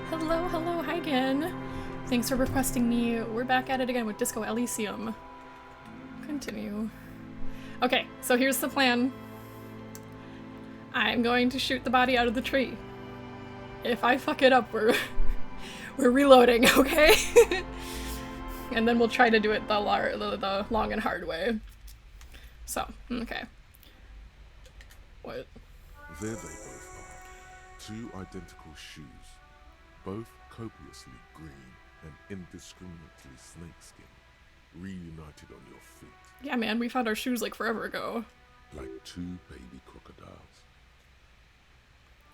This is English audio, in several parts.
Hello, hello, hi again. Thanks for requesting me. We're back at it again with Disco Elysium. Continue. Okay, so here's the plan. I'm going to shoot the body out of the tree. If I fuck it up, we're reloading, okay? And then we'll try to do it the long and hard way. So, okay. What? There they both are. Two identical shoes. Both copiously green and indiscriminately snakeskin. Reunited on your feet. Yeah, man, we found our shoes like forever ago. Like two baby crocodiles.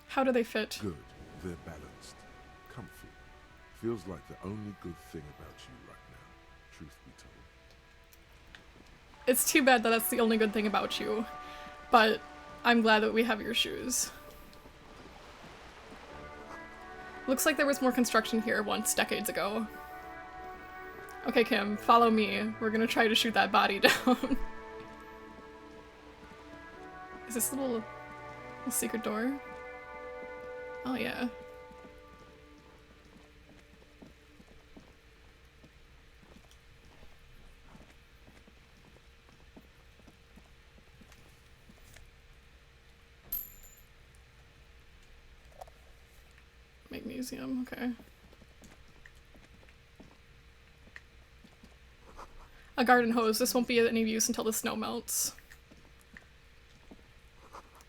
How do they fit? Good. They're balanced. Comfy. Feels like the only good thing about you right now, truth be told. It's too bad that that's the only good thing about you. But I'm glad that we have your shoes. Looks like there was more construction here once, decades ago. Okay, Kim, follow me. We're gonna try to shoot that body down. Is this a little secret door? Oh, yeah. Magnesium, okay. A garden hose. This won't be of any use until the snow melts.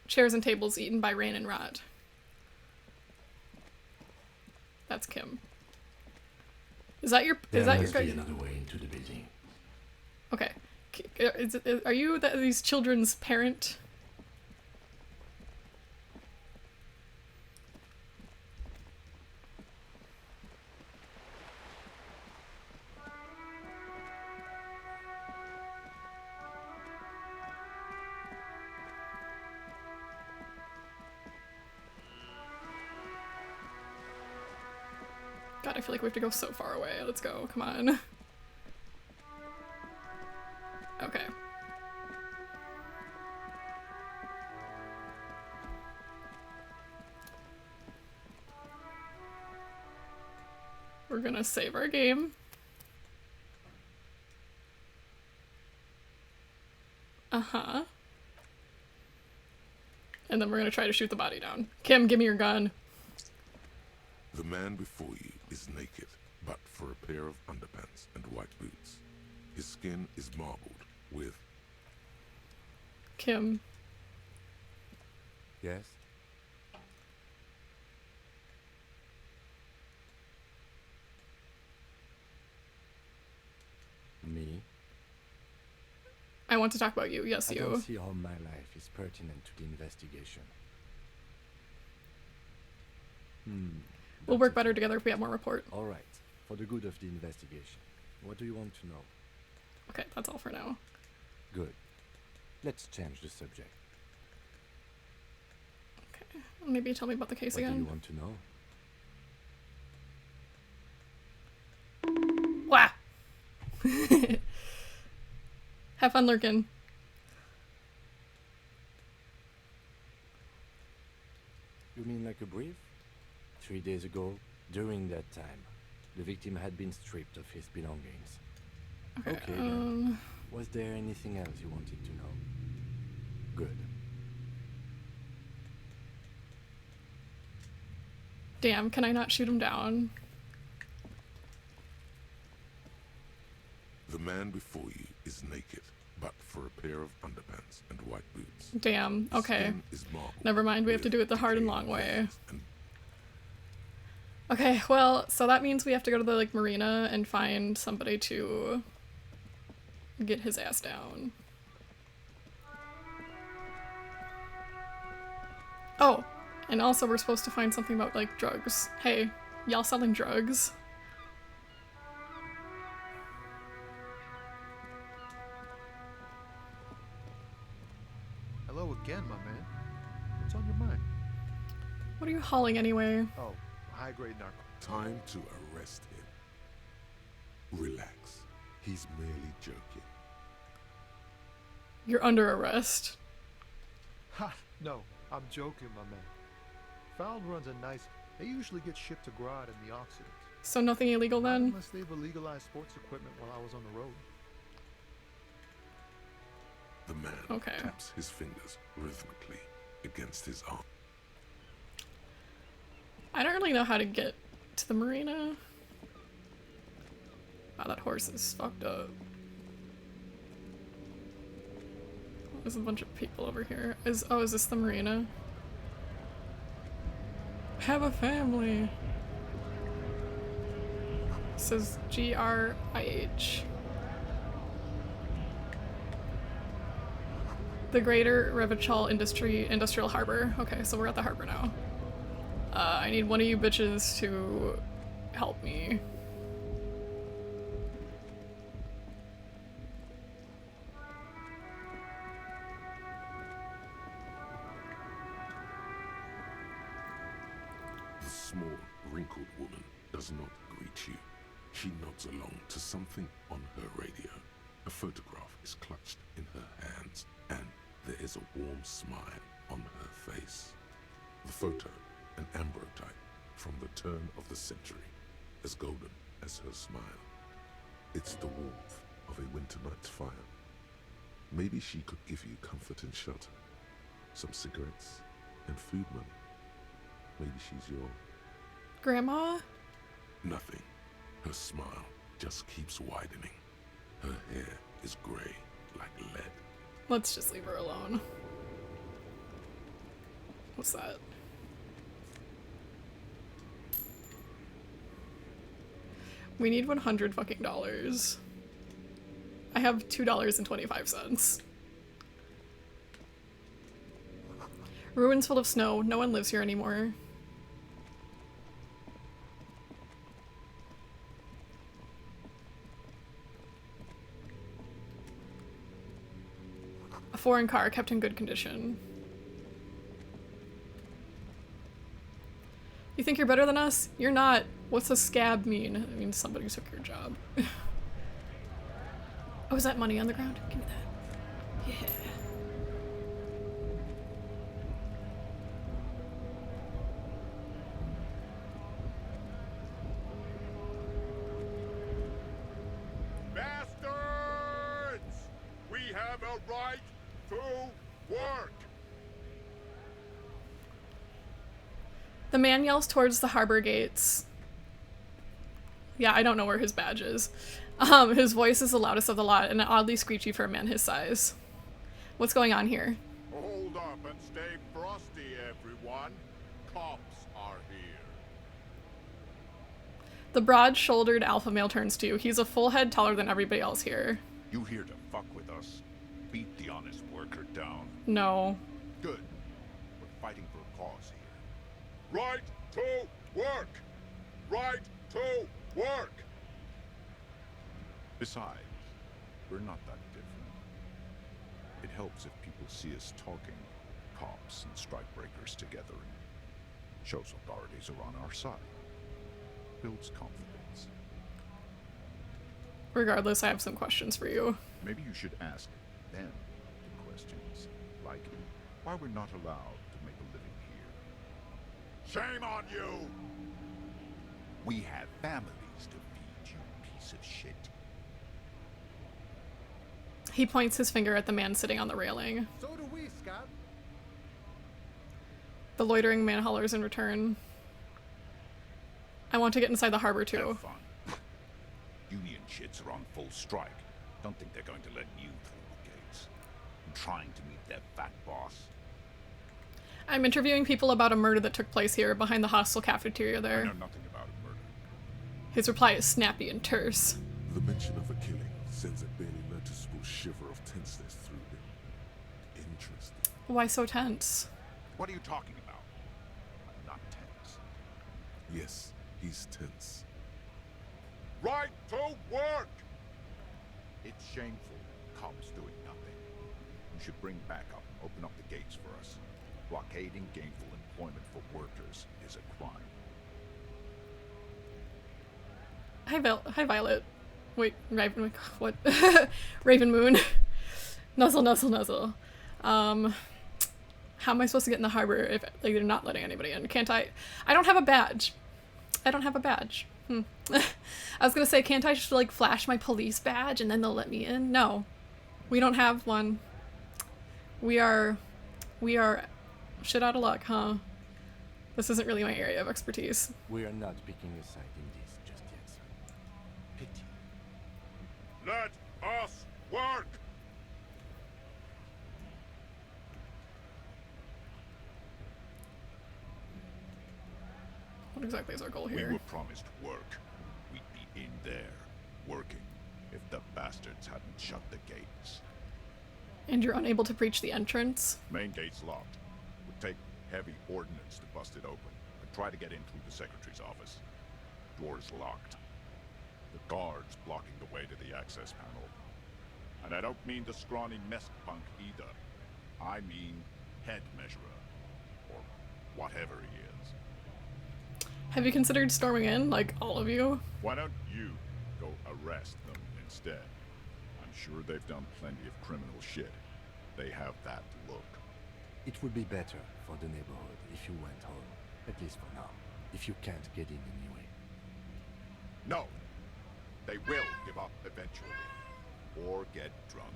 Chairs and tables eaten by rain and rot. That's Kim. Is that your? There Is that must your? be another way into the building. Okay. Are you these children's parent? God, I feel like we have to go so far away. Let's go. Come on. Okay. We're gonna save our game. Uh-huh. And then we're gonna try to shoot the body down. Kim, give me your gun. The man before you is naked, but for a pair of underpants and white boots. His skin is marbled with... Kim. Yes? Me? I want to talk about you. Yes, I you. don't see how my life is pertinent to the investigation. We'll work better together if we have more report. All right. For the good of the investigation. What do you want to know? Okay, that's all for now. Good. Let's change the subject. Okay. Maybe tell me about the case What do you again. want to know? Wah! Have fun lurking. You mean like a brief? 3 days ago, during that time, the victim had been stripped of his belongings. Okay, then. Was there anything else you wanted to know? Good. Damn, can I not shoot him down? The man before you is naked, but for a pair of underpants and white boots. Damn, His okay. skin is marbled Never mind, we have to with do it the hard and decaying long way. veins and Okay, well, so that means we have to go to the, like, marina and find somebody to get his ass down. Oh, and also we're supposed to find something about, like, drugs. Hey, y'all selling drugs? Hello again, my man. What's on your mind? What are you hauling anyway? Oh, high-grade narco. time to arrest him. Relax. He's merely joking. You're under arrest. Ha! No, I'm joking, my man. Fowl runs a nice They usually get shipped to Grodd in the off-seasons. So nothing illegal Not then? unless they've illegalized sports equipment while I was on the road. The man Okay. taps his fingers rhythmically against his arm. I don't really know how to get to the marina. Wow, that horse is fucked up. There's a bunch of people over here. Is this the marina? Have a family. It says GRIH. The Greater Revachol Industrial Harbor. Okay, so we're at the harbor now. I need one of you bitches to help me. The small, wrinkled woman does not greet you. She nods along to something on her radio. A photograph is clutched in her hands, and there is a warm smile on her face. The photo, an ambrotype from the turn of the century, as golden as her smile. It's the warmth of a winter night's fire. Maybe she could give you comfort and shelter, some cigarettes and food money. Maybe she's your... Grandma? Nothing. Her smile just keeps widening. Her hair is gray like lead. Let's just leave her alone. What's that? We need 100 fucking dollars. I have $2.25. Ruins full of snow. No one lives here anymore. A foreign car kept in good condition. You think you're better than us? You're not. What's a scab mean? It means somebody took your job. Oh, is that money on the ground? Give me that. Yeah. Bastards! We have a right to work! The man yells towards the harbor gates. Yeah, I don't know where his badge is. His voice is the loudest of the lot and oddly screechy for a man his size. What's going on here? Hold up and stay frosty, everyone. Cops are here. The broad-shouldered alpha male turns to you. He's a full head taller than everybody else here. You here to fuck with us? Beat the honest worker down. No. Good. We're fighting for a cause here. Right to work! Right to work! Besides, we're not that different. It helps if people see us talking, cops and strikebreakers together, and shows authorities are on our side. Builds confidence. Regardless, I have some questions for you. Maybe you should ask them the questions, like why we're not allowed to make a living here. Shame on you! We have families to feed, you piece of shit. He points his finger at the man sitting on the railing. So do we, Scott. The loitering man hollers in return. I want to get inside the harbor Have too. fun. Union shits are on full strike. Don't think they're going to let you through the gates. I'm trying to meet their fat boss. I'm interviewing people about a murder that took place here behind the hostel cafeteria I there. know nothing about a murder. His reply is snappy and terse. The mention of a killing sends a barely noticeable shiver of tenseness through him. Interesting. Why so tense? What are you talking about? I'm not tense. Yes, he's tense. Right to work! It's shameful. Cops doing nothing. You should bring backup. Open up the gates for us. Blockading gainful employment for workers is a crime. Hi, Violet. Wait, Raven, what? Raven Moon. Nuzzle, nuzzle, nuzzle. How How am I supposed to get in the harbor if like they're not letting anybody in? Can't I? I don't have a badge. I don't have a badge. I was gonna say, can't I just like flash my police badge and then they'll let me in? No, we don't have one. We are shit out of luck, huh? This isn't really my area of expertise. We are not picking a side in this just yet, son. Pity. Let us work! What exactly is our goal We here? were promised work. We'd be in there, working, if the bastards hadn't shut the gates. And you're unable to breach the entrance? Main gate's locked. Would take heavy ordnance to bust it open. And try to get in through the secretary's office. Door's locked. The guards blocking the way to the access panel. And I don't mean the scrawny mess punk either. I mean head measurer. Or whatever he is. Have you considered storming in, like all of you? Why don't you go arrest them instead? I'm sure they've done plenty of criminal shit. They have that look. It would be better for the neighborhood if you went home, at least for now. If you can't get in anyway. No. They will give up eventually. Or get drunk.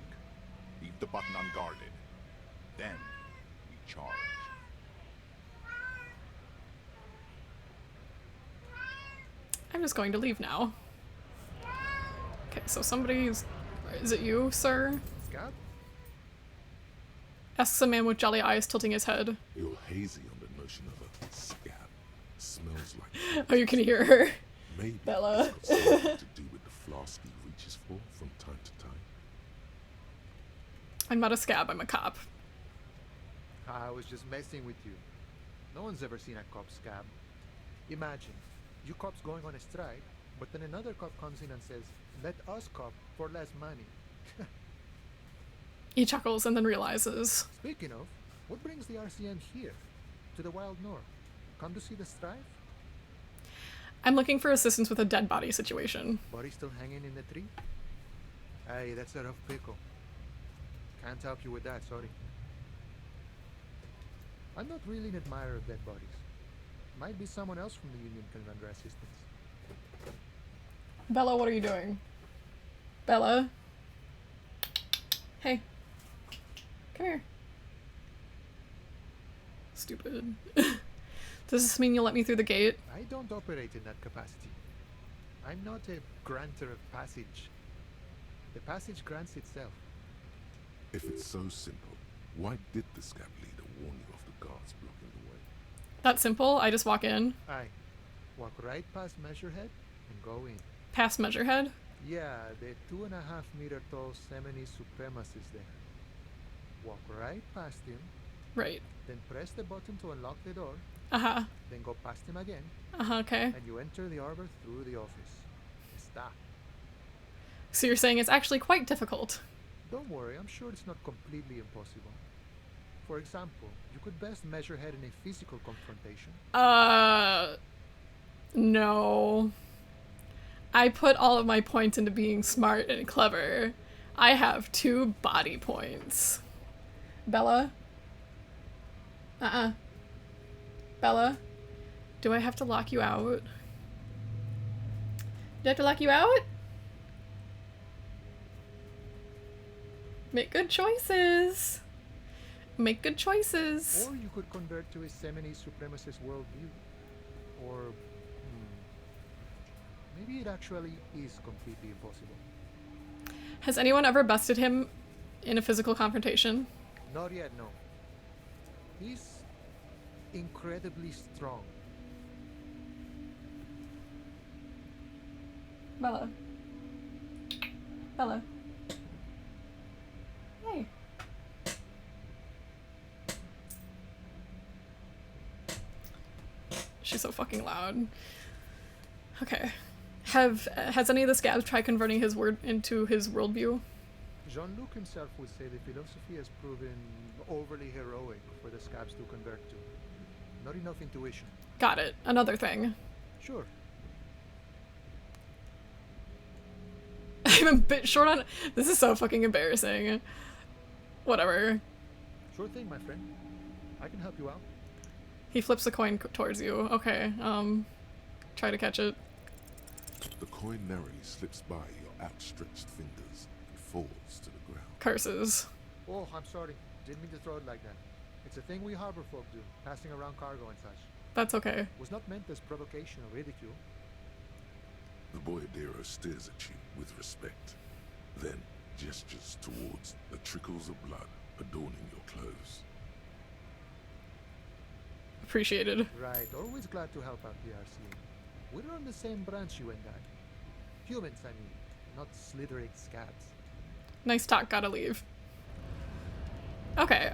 Leave the button unguarded. Then we charge. I'm just going to leave now. Okay, so somebody's... Is it you, sir? Scab? Asks a man with jolly eyes tilting his head. You're hazy on the notion of a scab. Smells like... Oh, you can hear her. Maybe Bella. it's got something to do with the flask he reaches for from time to time. I'm not a scab, I'm a cop. I was just messing with you. No one's ever seen a cop scab. Imagine, you cops going on a strike, but then another cop comes in and says, let us cop for less money. He chuckles and then realizes. Speaking of, what brings the RCM here? To the Wild North? Come to see the strife? I'm looking for assistance with a dead body situation. Body still hanging in the tree? Hey, that's a rough pickle. Can't help you with that, sorry. I'm not really an admirer of dead bodies. Might be someone else from the Union can render assistance. Bella, what are you doing? Bella? Hey. Come here. Stupid. Does this mean you'll let me through the gate? I don't operate in that capacity. I'm not a granter of passage. The passage grants itself. If it's so simple, why did the scab leader warn you of the guards blocking the way? That simple? I just walk in, Aye. Walk right past Measurehead and go in. past Measurehead. Yeah, the 2.5 meter tall Semini supremacist there. Walk right past him, Right. then press the button to unlock the door, Uh-huh. then go past him again, Uh-huh, okay. and you enter the arbor through the office. Stop. So you're saying it's actually quite difficult. Don't worry, I'm sure it's not completely impossible. For example, you could best Measurehead in a physical confrontation. No. I put all of my points into being smart and clever. I have 2 body points. Bella? Bella? Do I have to lock you out? Do I have to lock you out? Make good choices. Make good choices. Or you could convert to a Semini supremacist worldview. Or, maybe it actually is completely impossible. Has anyone ever bested him in a physical confrontation? Not yet, no. He's incredibly strong. Bella. Bella. Hey. She's so fucking loud. Okay. Has any of the scabs tried converting his word into his worldview? Jean-Luc himself would say the philosophy has proven overly heroic for the scabs to convert to. Not enough intuition. Got it. Another thing. Sure. I'm a bit short on... This is so fucking embarrassing. Whatever. Sure thing, my friend. I can help you out. He flips the coin towards you. Okay, try to catch it. The coin narrowly slips by your outstretched fingers and falls to the ground. Curses. Oh, I'm sorry. Didn't mean to throw it like that. It's a thing we harbor folk do, passing around cargo and such. That's okay. Was not meant as provocation or ridicule. The boyadero stares at you with respect, then gestures towards the trickles of blood adorning your clothes. Appreciated. Right, always glad to help out the RCA. We're on the same branch, you and I. Humans, I mean, not slithering scabs. Nice talk, gotta leave. Okay,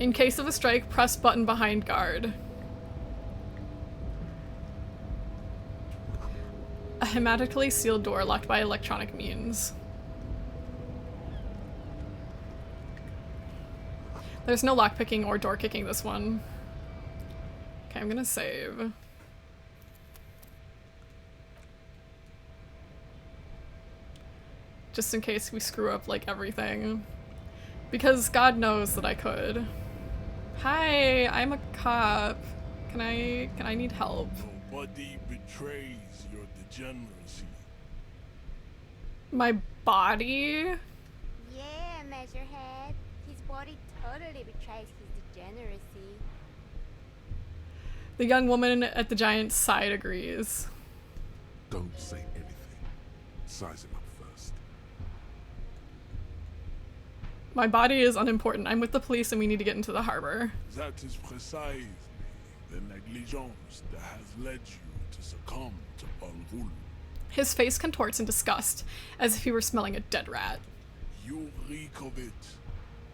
in case of a strike, press button behind guard. A hermetically sealed door locked by electronic means. There's no lockpicking or door kicking this one. Okay, I'm gonna save. Just in case we screw up like everything. Because God knows that I could. Hi, I'm a cop. Can I need help? Nobody betrays your degeneracy. My body? Yeah, Measurehead. His body totally betrays his degeneracy. The young woman at the giant's side agrees. Don't say anything. Size him up first. My body is unimportant. I'm with the police and we need to get into the harbor. That is precisely the negligence that has led you to succumb to Balrul. His face contorts in disgust, as if he were smelling a dead rat. You reek of it.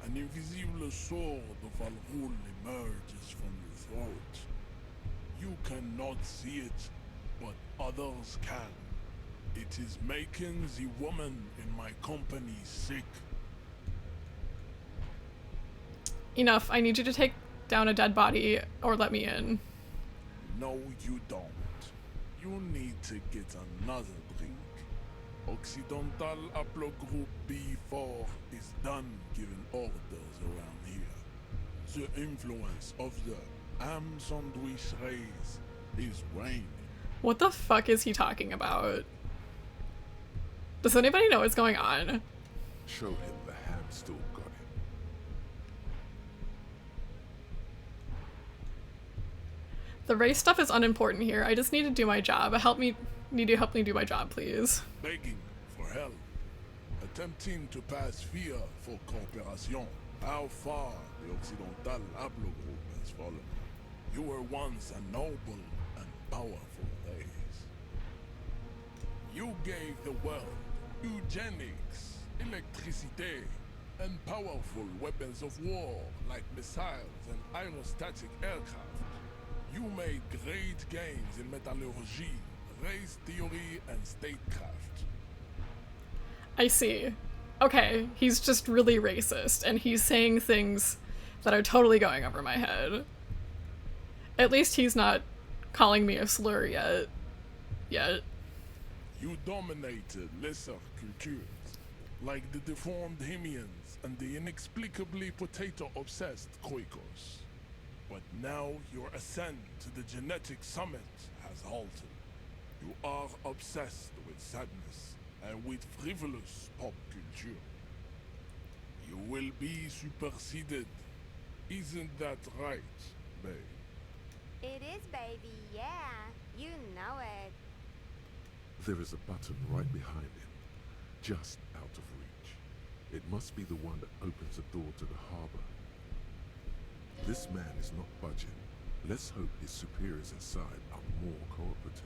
An invisible sword of Balrul emerges from your throat. You cannot see it, but others can. It is making the woman in my company sick. Enough. I need you to take down a dead body or let me in. No, you don't. You need to get another drink. Occidental Haplogroup B4 is done giving orders around here. The influence of the ham sandwich race is waning. What the fuck is he talking about? Does anybody know what's going on? Show him the ham still got him. The race stuff is unimportant here. I just need to do my job. Need you help me do my job, please. Begging for help. Attempting to pass via for cooperation. How far the Occidental Haplogroup has fallen. You were once a noble and powerful race. You gave the world eugenics, electricity, and powerful weapons of war like missiles and aerostatic aircraft. You made great gains in metallurgy, race theory, and statecraft. I see. Okay, he's just really racist, and he's saying things that are totally going over my head. At least he's not calling me a slur yet. You dominated lesser cultures, like the deformed Hemians and the inexplicably potato-obsessed Khoikos. But now your ascent to the genetic summit has halted. You are obsessed with sadness and with frivolous pop culture. You will be superseded. Isn't that right, babe? It is, baby, yeah. You know it. There is a button right behind him, just out of reach. It must be the one that opens the door to the harbor. This man is not budging. Let's hope his superiors inside are more cooperative.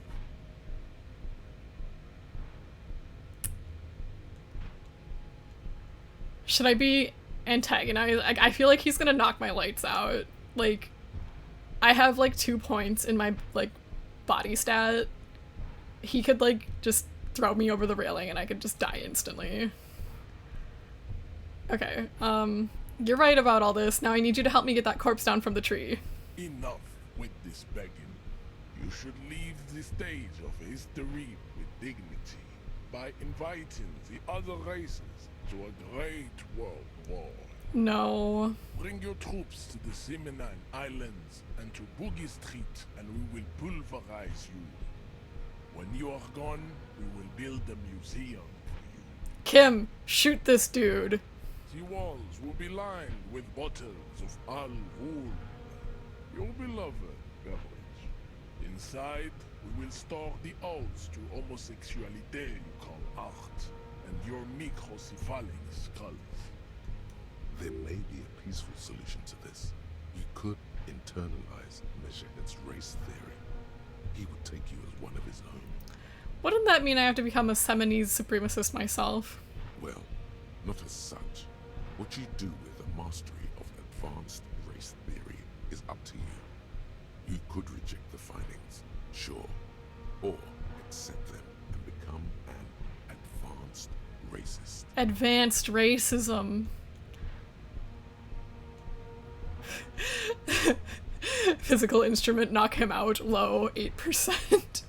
Should I be antagonized? I feel like he's gonna knock my lights out. Like, I have like 2 points in my like body stat. He could like just throw me over the railing and I could just die instantly. Okay, you're right about all this. Now I need you to help me get that corpse down from the tree. Enough with this begging. You should leave the stage of history with dignity by inviting the other races to a great world war. No. Bring your troops to the Seminine Islands and to Boogie Street, and we will pulverize you. When you are gone, we will build a museum for you. Kim, shoot this dude. The walls will be lined with bottles of Al Ghul, your beloved beverage. Inside, we will store the odes to homosexuality you call art, and your microcephalic skulls. There may be a peaceful solution to this. You could internalize Meshached's race theory. He would take you as one of his own. Wouldn't that mean I have to become a Seminese supremacist myself? Well, not as such. What you do with the mastery of advanced race theory is up to you. You could reject the findings, sure, or accept them and become an advanced racist. Advanced racism. Physical instrument, knock him out, low, 8%.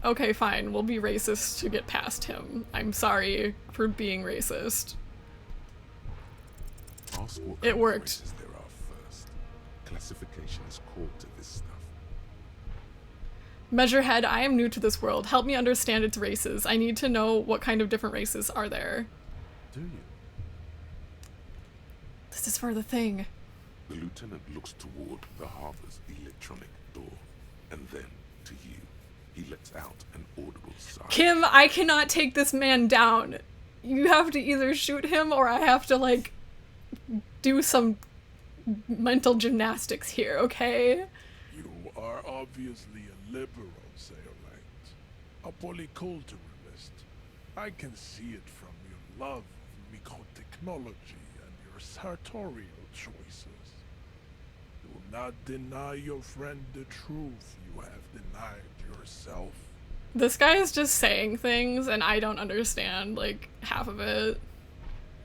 Okay, fine, we'll be racist to get past him. I'm sorry for being racist. Ask what It kind of worked. races there are first. Classification is core to this stuff. Measurehead, I am new to this world. Help me understand its races. I need to know what kind of different races are there. Do you? This is for the thing. The lieutenant looks toward the harbor's electronic door, and then to you. He lets out an audible sigh. Kim, I cannot take this man down. You have to either shoot him or I have to, like, do some mental gymnastics here, okay? You are obviously a liberal, Sayolite. A polyculturalist. I can see it from your love of microtechnology and your sartorial choices. Do not deny your friend the truth you have denied yourself. This guy is just saying things and I don't understand, like, half of it.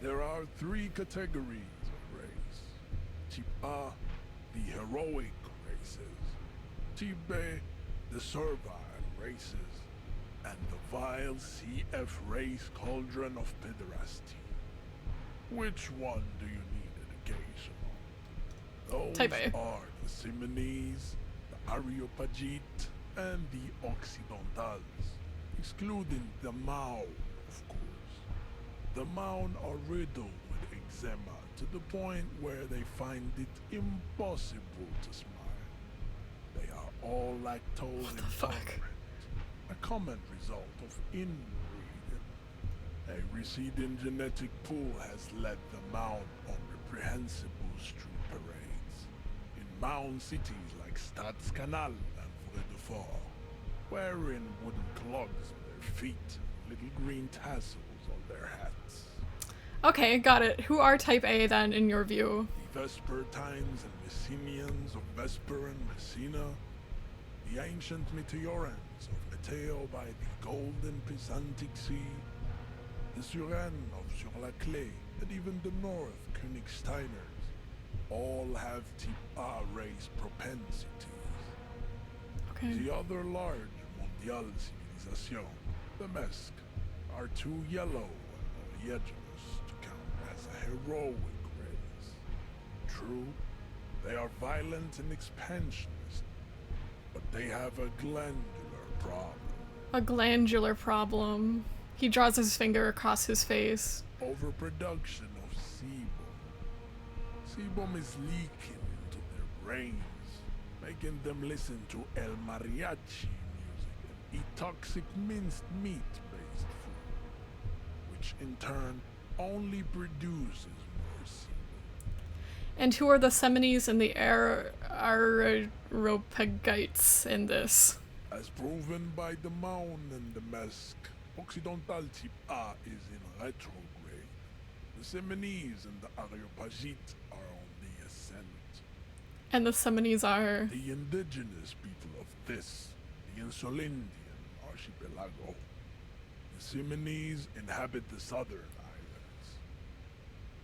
There are 3 categories of race. Type A, the heroic races. Type B, the servile races. And the vile CF race cauldron of pederasty. Which one do you need education on? Those Type A. are the Simonese, the Areopagite, and the Occidentals, excluding the Mao, of course. The Mao are riddled with eczema to the point where they find it impossible to smile. They are all lactose intolerant, a common result of inbreeding. A receding genetic pool has led the Mao on reprehensible street parades in Mao cities like Stadskanaal and Vredefort, wearing wooden clogs on their feet and little green tassels on their hats. Okay, got it. Who are Type A then, in your view? The Vespertines and Messenians of Vesper and Messina, the ancient Meteorans of Meteo by the golden Pisantic Sea, the Suren of Sur-la-Clé, and even the North Königsteiners, all have type A race propensities. Okay. The other large mondial civilization, the Mesk, are too yellow and homogeneous to count as a heroic race. True, they are violent and expansionist, but they have a glandular problem. A glandular problem. He draws his finger across his face. Overproduction of sebum. Sebum is leaking into their brains, making them listen to El Mariachi music and eat toxic minced meat-based food, which in turn only produces more sebum. And who are the Seminese and the Areopagites in this? As proven by the Maun and the Mesk, Occidental type A is in retrograde. The Seminese and the Areopagite are on the ascent. And the Seminese are... The indigenous people of this, the Insulindian archipelago. The Seminese inhabit the southern islands.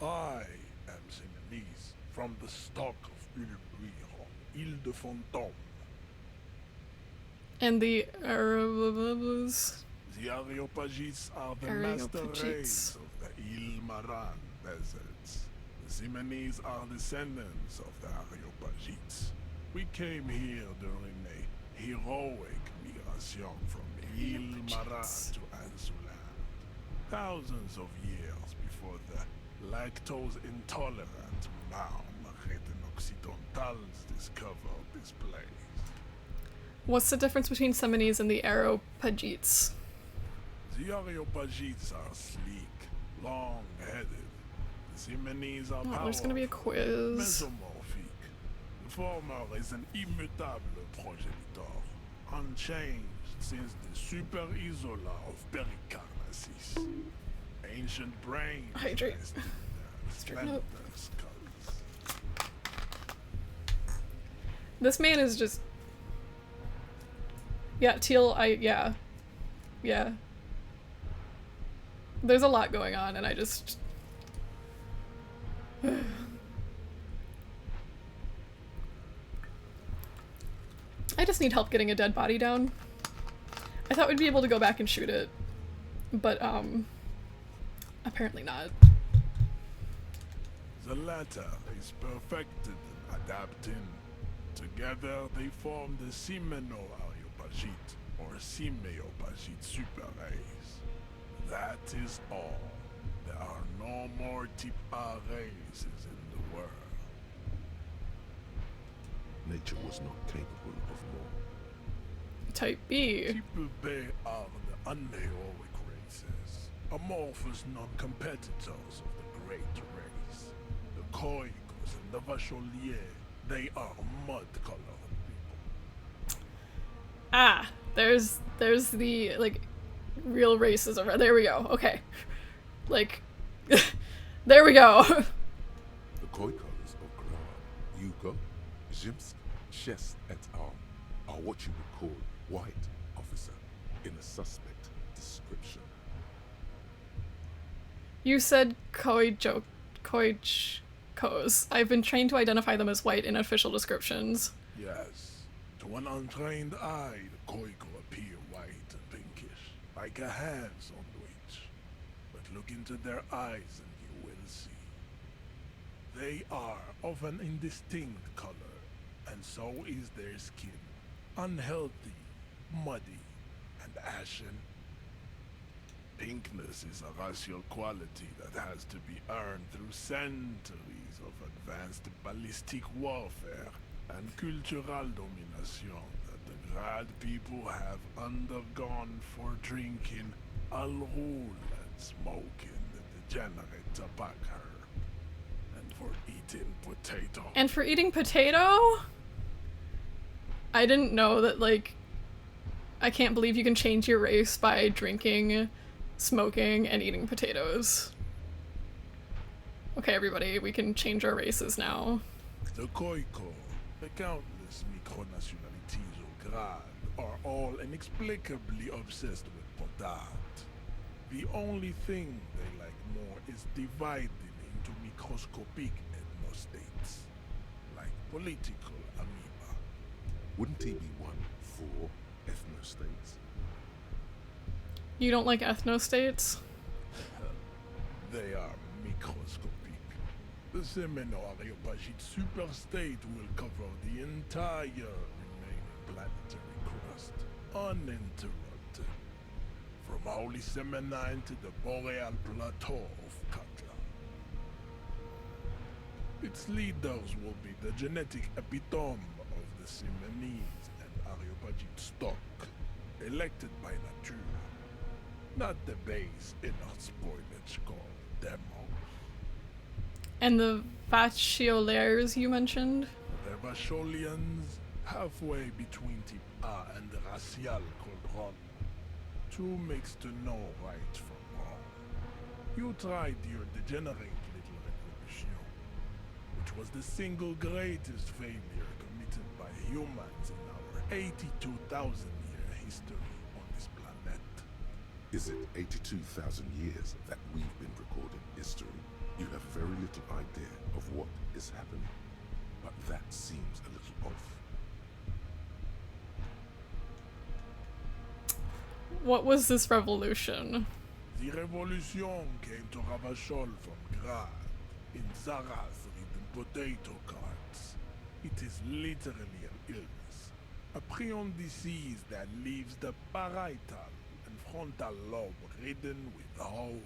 I am Seminese, from the stock of Ulbuir on Ile de Fantôme. And the Arabs. The Areopagites are the master race of the Ilmaran deserts. The Simonese are descendants of the Areopagites. We came here during a heroic migration from Ilmaran to Ansuland. Thousands of years before the lactose-intolerant Marmoreten Occidentals discovered this place. What's the difference between Simonese and the Areopagites? The Areopagites are sleek, long-headed. The Simonese are powerful, there's gonna be a quiz. mesomorphic. The former is an immutable progenitor, unchanged since the Super Isola of Pericarnassus. Ancient brains Hydrate. rested in their Straighten up. slender skulls. This man is just... Yeah, Teal, yeah. Yeah. There's a lot going on, and I just... I just need help getting a dead body down. I thought we'd be able to go back and shoot it, but, apparently not. The latter is perfected and adapted. Together they form the Simeno-Areopagite, or Simeopagite super race. That is all. There are no more type A races in the world. Nature was not capable of more. Type B. Type B are the unheroic races, amorphous non-competitors of the great race. The Koikos and the Vacholier, they are mud-colored people. Ah, there's the, like, real races over there we go. Okay. Like, there we go. The Khoikhos of Grad, Yugo, Zhimsk, Shest et al. Are what you would call white officer in a suspect description. You said Koichkos. I've been trained to identify them as white in official descriptions. Yes, to an untrained eye, the Khoiko appear white and pinkish, like a hand sandwich. But look into their eyes and you will see. They are of an indistinct color, and so is their skin. Unhealthy, muddy, and ashen. Pinkness is a racial quality that has to be earned through centuries of advanced ballistic warfare and cultural domination that the Grad people have undergone for drinking Al-Rul and smoking the degenerate tobacco, and for eating potato. And for eating potato? I didn't know that, like, I can't believe you can change your race by drinking, smoking, and eating potatoes. Okay, everybody, we can change our races now. The Khoiko, the countless micronationalities of Grad, are all inexplicably obsessed with potat. The only thing they like more is dividing into microscopic ethnostates, like political amoeba. Wouldn't he be one for ethnostates? You don't like ethnostates? They are microscopic. The Semeno-Areopagite superstate will cover the entire remaining planetary crust, uninterrupted. From Holy Semenine to the Boreal Plateau of Katla. Its leaders will be the genetic epitome of the Simonese and Areopagite stock, elected by nature. Not the base inert spoilage called demos. And the Vachiolaires you mentioned? The Vacholians, halfway between type A and the racial called Ron. Two makes to know right from wrong. You tried your degenerate little revolution, which was the single greatest failure committed by humans in our 82,000-year history on this planet. Is it 82,000 years that we've been recording history? You have very little idea of what is happening, but that seems a little off. What was this revolution? The revolution came to Ravachol from Grad, in Zara's ridden potato carts. It is literally an illness, a prion disease that leaves the parietal and frontal lobe ridden with holes.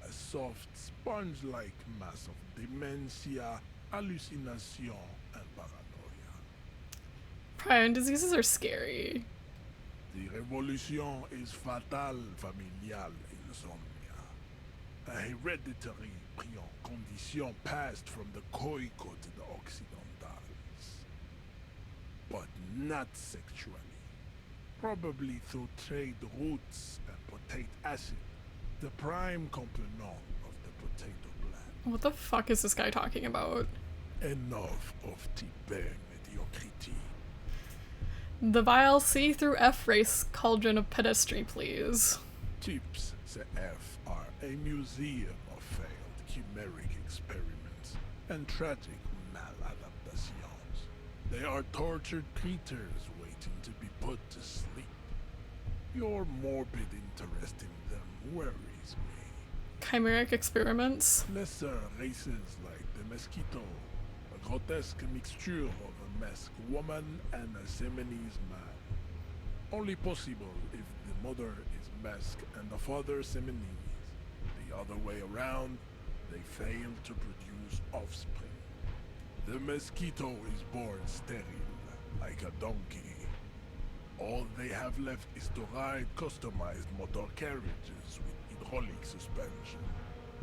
A soft, sponge-like mass of dementia, hallucination, and paranoia. Prion diseases are scary. The revolution is fatal familial insomnia. A hereditary prion condition passed from the Koiko to the Occidentals. But not sexually. Probably through trade routes and potate acid, the prime component of the potato plant. What the fuck is this guy talking about? Enough of Tibet mediocrity. The vile C through F race cauldron of pedestry, please. Tips CF are a museum of failed chimeric experiments and tragic maladaptations. They are tortured creatures waiting to be put to sleep. Your morbid interest in them worries me. Chimeric experiments? Lesser races like the mosquito, a grotesque mixture of a masked woman and a Seminese man. Only possible if the mother is masked and the father Seminese. The other way around, they fail to produce offspring. The mosquito is born sterile, like a donkey. All they have left is to ride customized motor carriages with hydraulic suspension,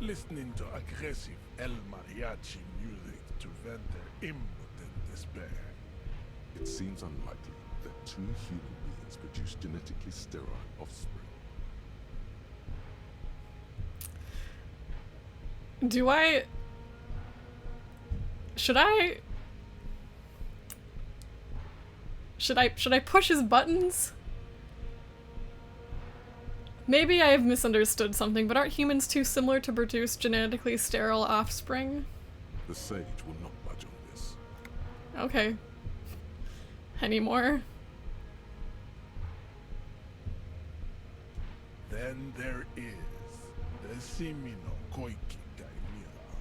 listening to aggressive El Mariachi music to vent their impotent despair. It seems unlikely that two human beings produce genetically sterile offspring. Do I... Should I push his buttons? Maybe I have misunderstood something, but aren't humans too similar to produce genetically sterile offspring? The sage will not budge on this. Okay. Any more? Then there is the Simino Koiki Chimera.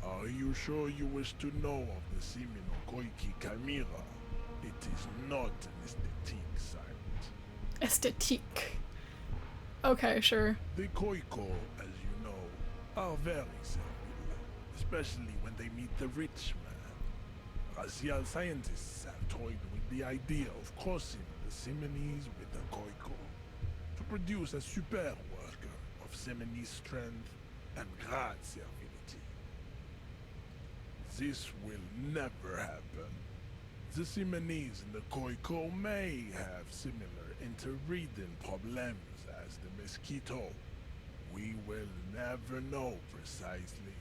Are you sure you wish to know of the Simino Koiki Chimera? It is not an aesthetic site. Esthétique. Okay, sure. The Koiko, as you know, are very servile, especially when they meet the rich man. Racial scientists have toyed with the idea of crossing the Seminese with the Koiko to produce a super worker of Seminese strength and Grad servility. This will never happen. The Seminese and the Koiko may have similar interbreeding problems as the mosquito. We will never know precisely.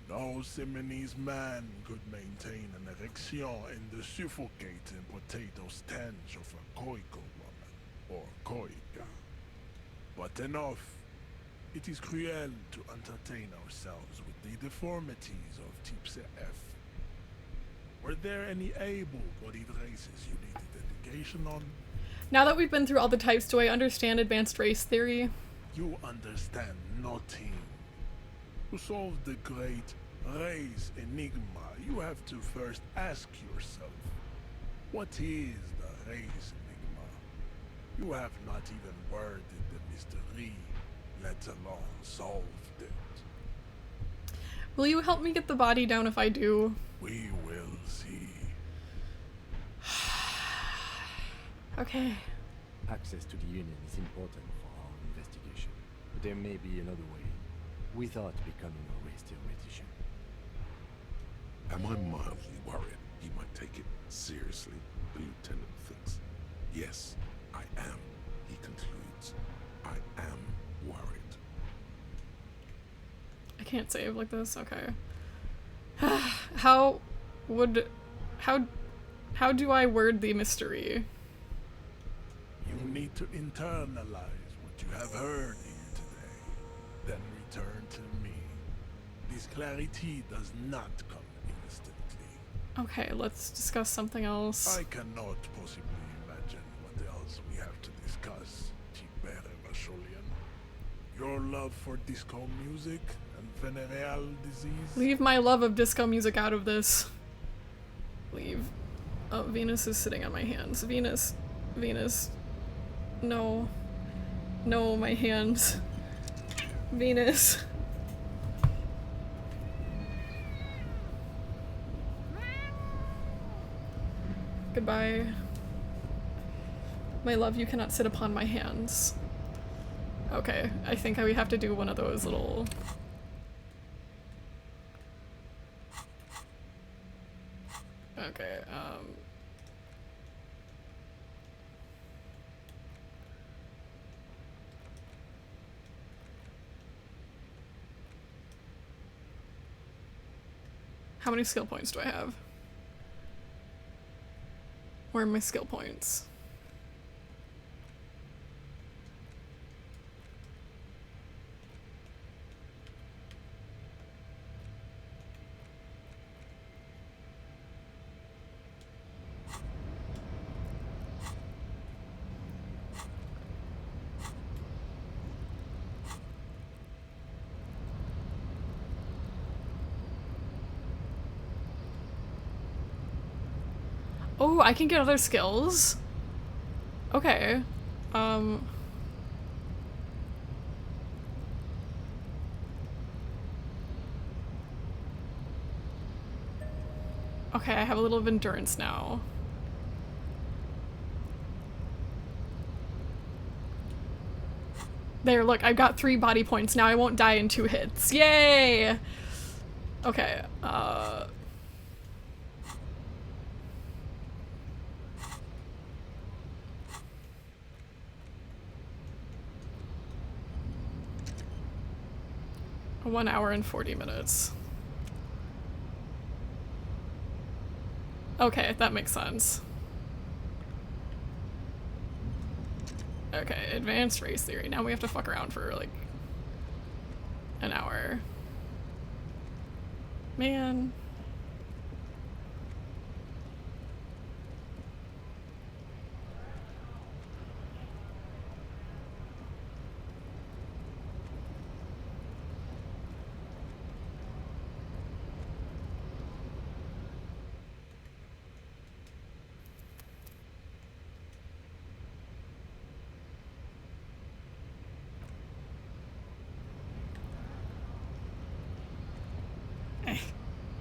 No Seminese man could maintain an erection in the suffocating potato stench of a Koiko woman, or Koika. But enough. It is cruel to entertain ourselves with the deformities of Type F. Were there any able-bodied races you needed education on? Now that we've been through all the types, do I understand advanced race theory? You understand nothing. To solve the great race enigma, you have to first ask yourself, what is the race enigma? You have not even worded the mystery, let alone solved it. Will you help me get the body down if I do? We will see. Okay. Access to the Union is important for our investigation, but there may be another way, without becoming a race theoretician. Am I mildly worried he might take it seriously? The lieutenant thinks. Yes, I am, he concludes. I am worried. I can't save like this? Okay. How do I word the mystery? You need to internalize what you have heard here today, then return to me. This clarity does not come instantly. Okay, let's discuss something else. I cannot possibly imagine what else we have to Your love for disco music and venereal disease? Leave my love of disco music out of this. Leave. Oh, Venus is sitting on my hands. Venus. Venus. No. No, my hands. Venus. Goodbye. My love, you cannot sit upon my hands. Okay, I think we have to do one of those little... Okay, how many skill points do I have? Where are my skill points? Oh, I can get other skills? Okay. Okay, I have a little of endurance now. There, look, I've got 3 body points. Now I won't die in 2 hits. Yay! Okay, One hour and 40 minutes. Okay, that makes sense. Okay, advanced race theory. Now we have to fuck around for like an hour. Man.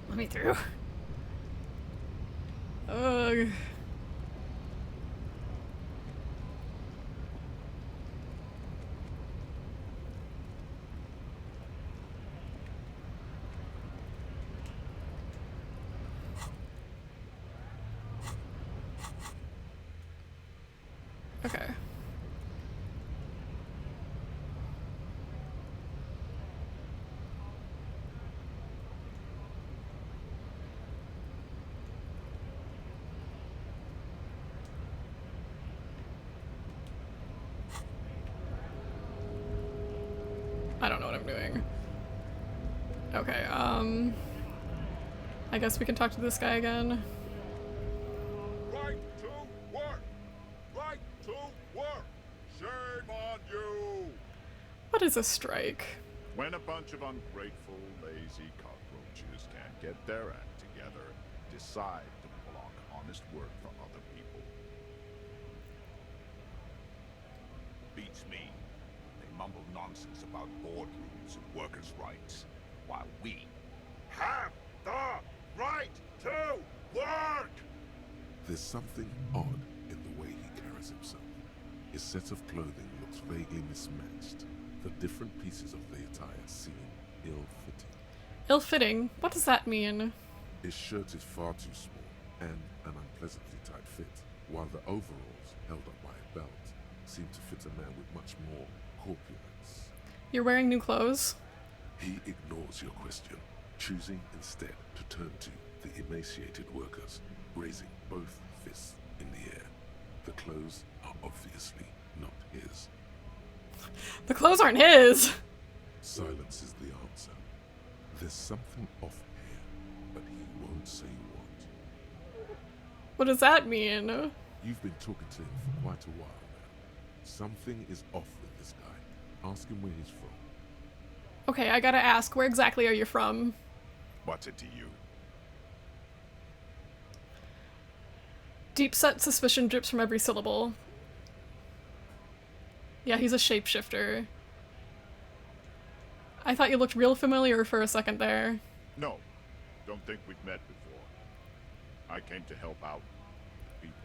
Let me through. Ugh. Okay. I don't know what I'm doing. Okay, I guess we can talk to this guy again. Right to work! Right to work! Shame on you! What is a strike? When a bunch of ungrateful, lazy cockroaches can't get their act together, decide to block honest work for other people. Beats me. They mumble nonsense about boardrooms and workers' rights, while we have the right to work! There's something odd in the way he carries himself. His set of clothing looks vaguely mismatched. The different pieces of the attire seem ill-fitting. Ill-fitting? What does that mean? His shirt is far too small and an unpleasantly tight fit, while the overalls, held up by a belt, seem to fit a man with much more corpulence. You're wearing new clothes? He ignores your question, choosing instead to turn to the emaciated workers, raising both fists in the air. The clothes are obviously not his. The clothes aren't his! Silence is the answer. There's something off here, but he won't say what. What does that mean? You've been talking to him for quite a while now. Something is off with this guy. Ask him where he's from. Okay, I gotta ask, where exactly are you from? What's it to you? Deep-set suspicion drips from every syllable. Yeah, he's a shapeshifter. I thought you looked real familiar for a second there. No, don't think we've met before. I came to help out people.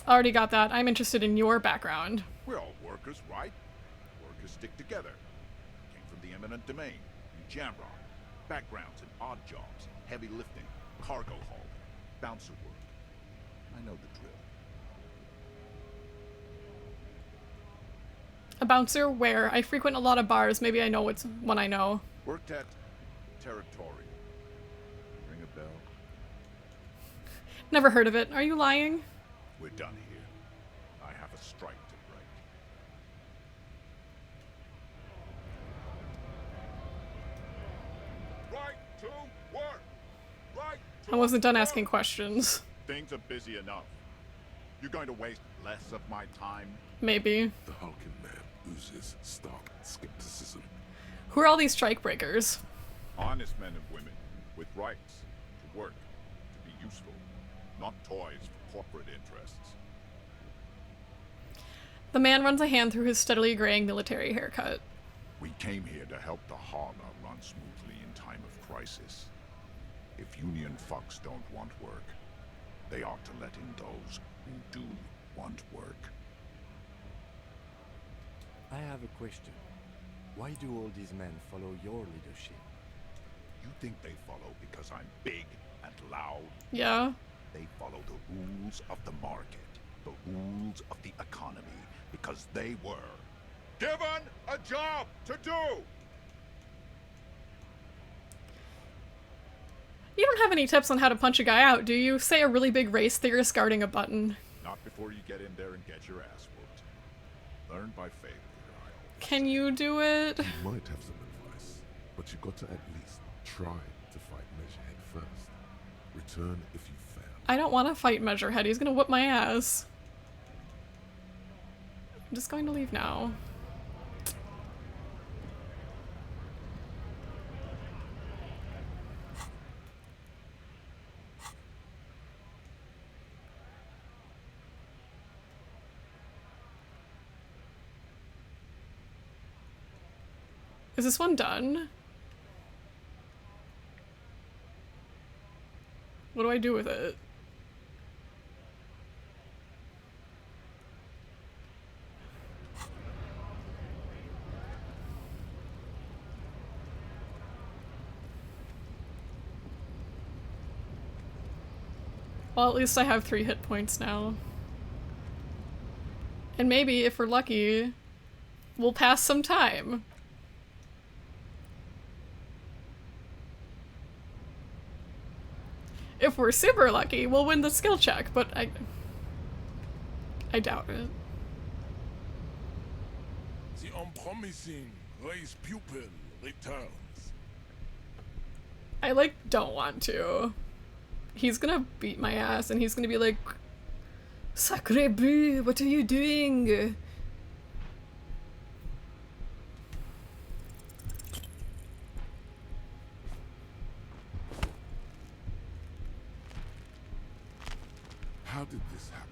Already got that. I'm interested in your background. We're all workers, right? Workers stick together. Came from the eminent domain, in Jamrock. Backgrounds in odd jobs, heavy lifting, cargo haul, bouncer work. I know the drill. A bouncer? Where? I frequent a lot of bars. Maybe I know what's one I know. Worked at Territorial. Ring a bell? Never heard of it. Are you lying? We're done here. I have a strike to break. Right to work! Right to I wasn't done asking work! questions. Things are busy enough. You're going to waste less of my time? Maybe. The hulking man oozes stark skepticism. Who are all these strike breakers? Honest men and women with rights to work, to be useful, not toys for corporate interests. The man runs a hand through his steadily graying military haircut. We came here to help the harbor run smoothly in time of crisis. If union fucks don't want work, they ought to let in those who do want work. I have a question. Why do all these men follow your leadership? You think they follow because I'm big and loud? Yeah. They follow the rules of the market, the rules of the economy, because they were given a job to do! You don't have any tips on how to punch a guy out, do you? Say a really big race theorist guarding a button. Not before you get in there and get your ass whooped. Learn by failure, I Can you do it? You might have some advice, but you've got to at least try to fight Measurehead first. Return if you fail. I don't want to fight Measurehead. He's gonna whoop my ass. I'm just going to leave now. Is this one done? What do I do with it? Well, at least I have 3 hit points now. And maybe, if we're lucky, we'll pass some time. If we're super lucky, we'll win the skill check, but I doubt it. The unpromising race pupil returns. I, like, don't want to. He's gonna beat my ass, and he's gonna be like, Sacre bleu, what are you doing? How did this happen?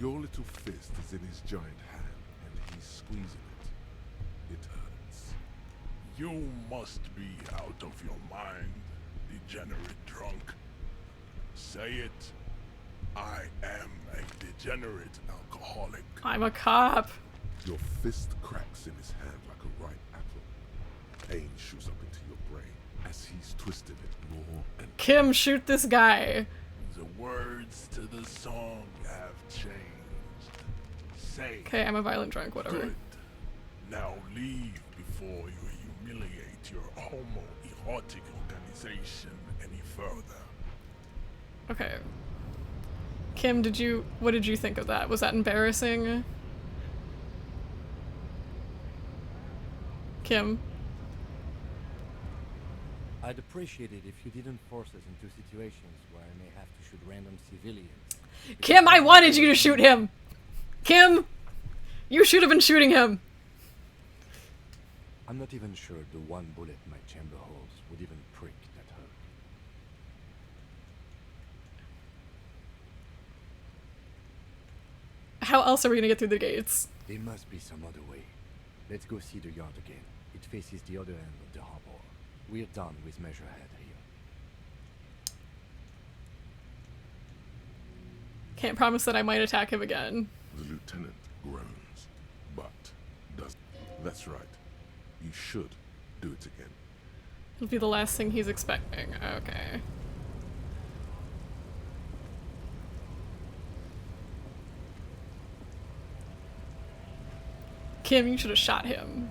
Your little fist is in his giant hand, and he's squeezing it. It hurts. You must be out of your mind, degenerate drunk. Say it. I am a degenerate alcoholic. I'm a cop. Your fist cracks in his hand like a ripe apple. Pain shoots up into your brain as he's twisted it more and Kim, shoot this guy. The words to the song have changed. Say Okay, I'm a violent drunk, whatever. good. Now leave before you humiliate your homoerotic organization any further. Okay. Kim, what did you think of that? Was that embarrassing? Kim? I'd appreciate it if you didn't force us into situations where I may have to shoot random civilians. Kim, I wanted you to shoot him! Kim! You should have been shooting him! I'm not even sure the one bullet my chamber holds would even prick that hurt. How else are we gonna get through the gates? There must be some other way. Let's go see the yard again. It faces the other end of the harbor. We're done with Measurehead here. Can't promise that I might attack him again. The lieutenant groans, but does. That's right. You should do it again. It'll be the last thing he's expecting. Okay. Kim, you should have shot him.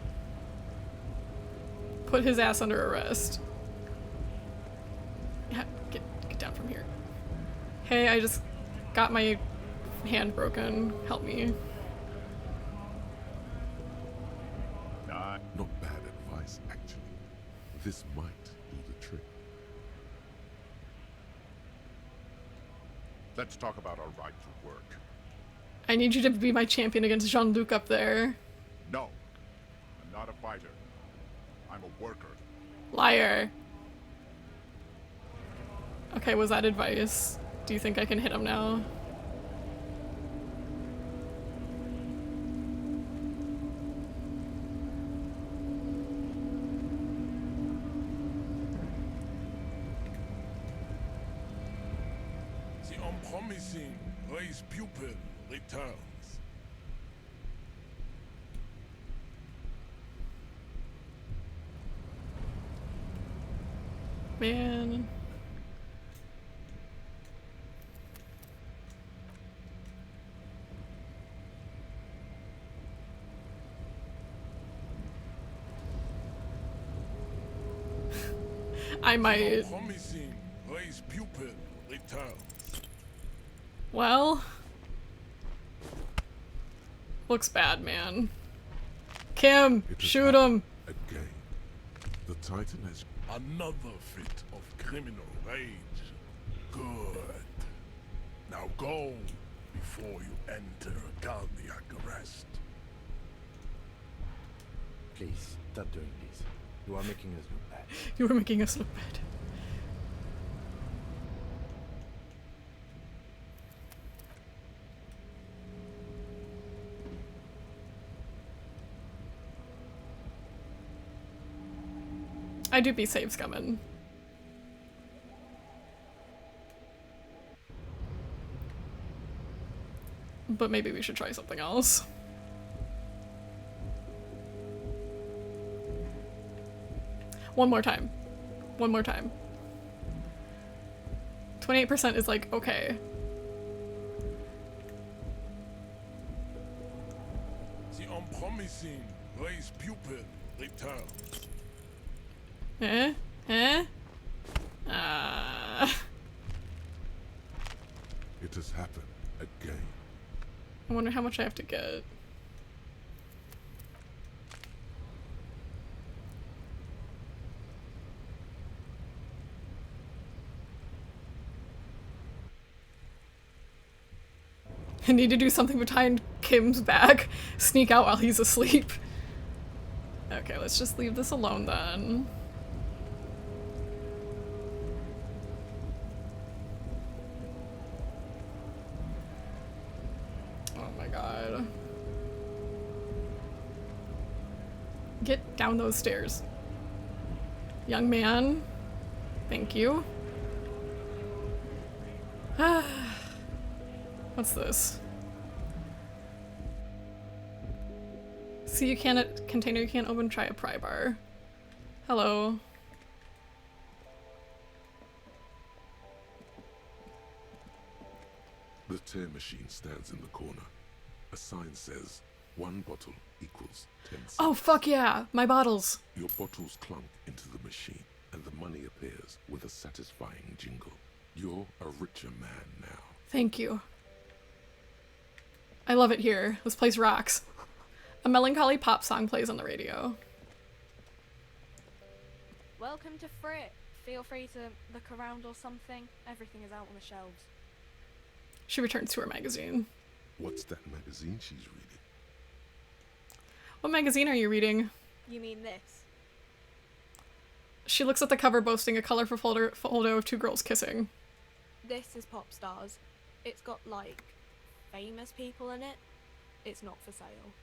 Put his ass under arrest. Yeah, get down from here. Hey, I just got my hand broken. Help me. Not bad advice, actually. This might do the trick. Let's talk about our right to work. I need you to be my champion against Jean-Luc up there. No, I'm not a fighter. I'm a worker. Liar. Okay, was that advice? Do you think I can hit him now? The unpromising raised pupil returns. Man. I might. Promising raised pupil returns. Well. Looks bad, man. Kim, It has shoot him. Again. The Titan has. Another fit of criminal rage. Good. Now go before you enter cardiac arrest. Please, stop doing this. You are making us look bad. You were making us look bad. I do be saves coming. But maybe we should try something else. One more time. One more time. 28% is like, okay. The unpromising raised pupil returns. Eh? Eh? It has happened again. I wonder how much I have to get. I need to do something behind Kim's back. Sneak out while he's asleep. Okay, let's just leave this alone then. Oh my god. Get down those stairs. Young man. Thank you. What's this? See, you can't container you can't open, try a pry bar. Hello. The tear machine stands in the corner. A sign says, 1 bottle equals 10 cents. Oh fuck yeah, my bottles. Your bottles clunk into the machine, and the money appears with a satisfying jingle. You're a richer man now. Thank you. I love it here. This place rocks. A melancholy pop song plays on the radio. Welcome to Frit. Feel free to look around or something. Everything is out on the shelves. She returns to her magazine. What's that magazine she's reading? What magazine are you reading? You mean this? She looks at the cover boasting a colorful photo of two girls kissing. This is Pop Stars. It's got, like, famous people in it. It's not for sale.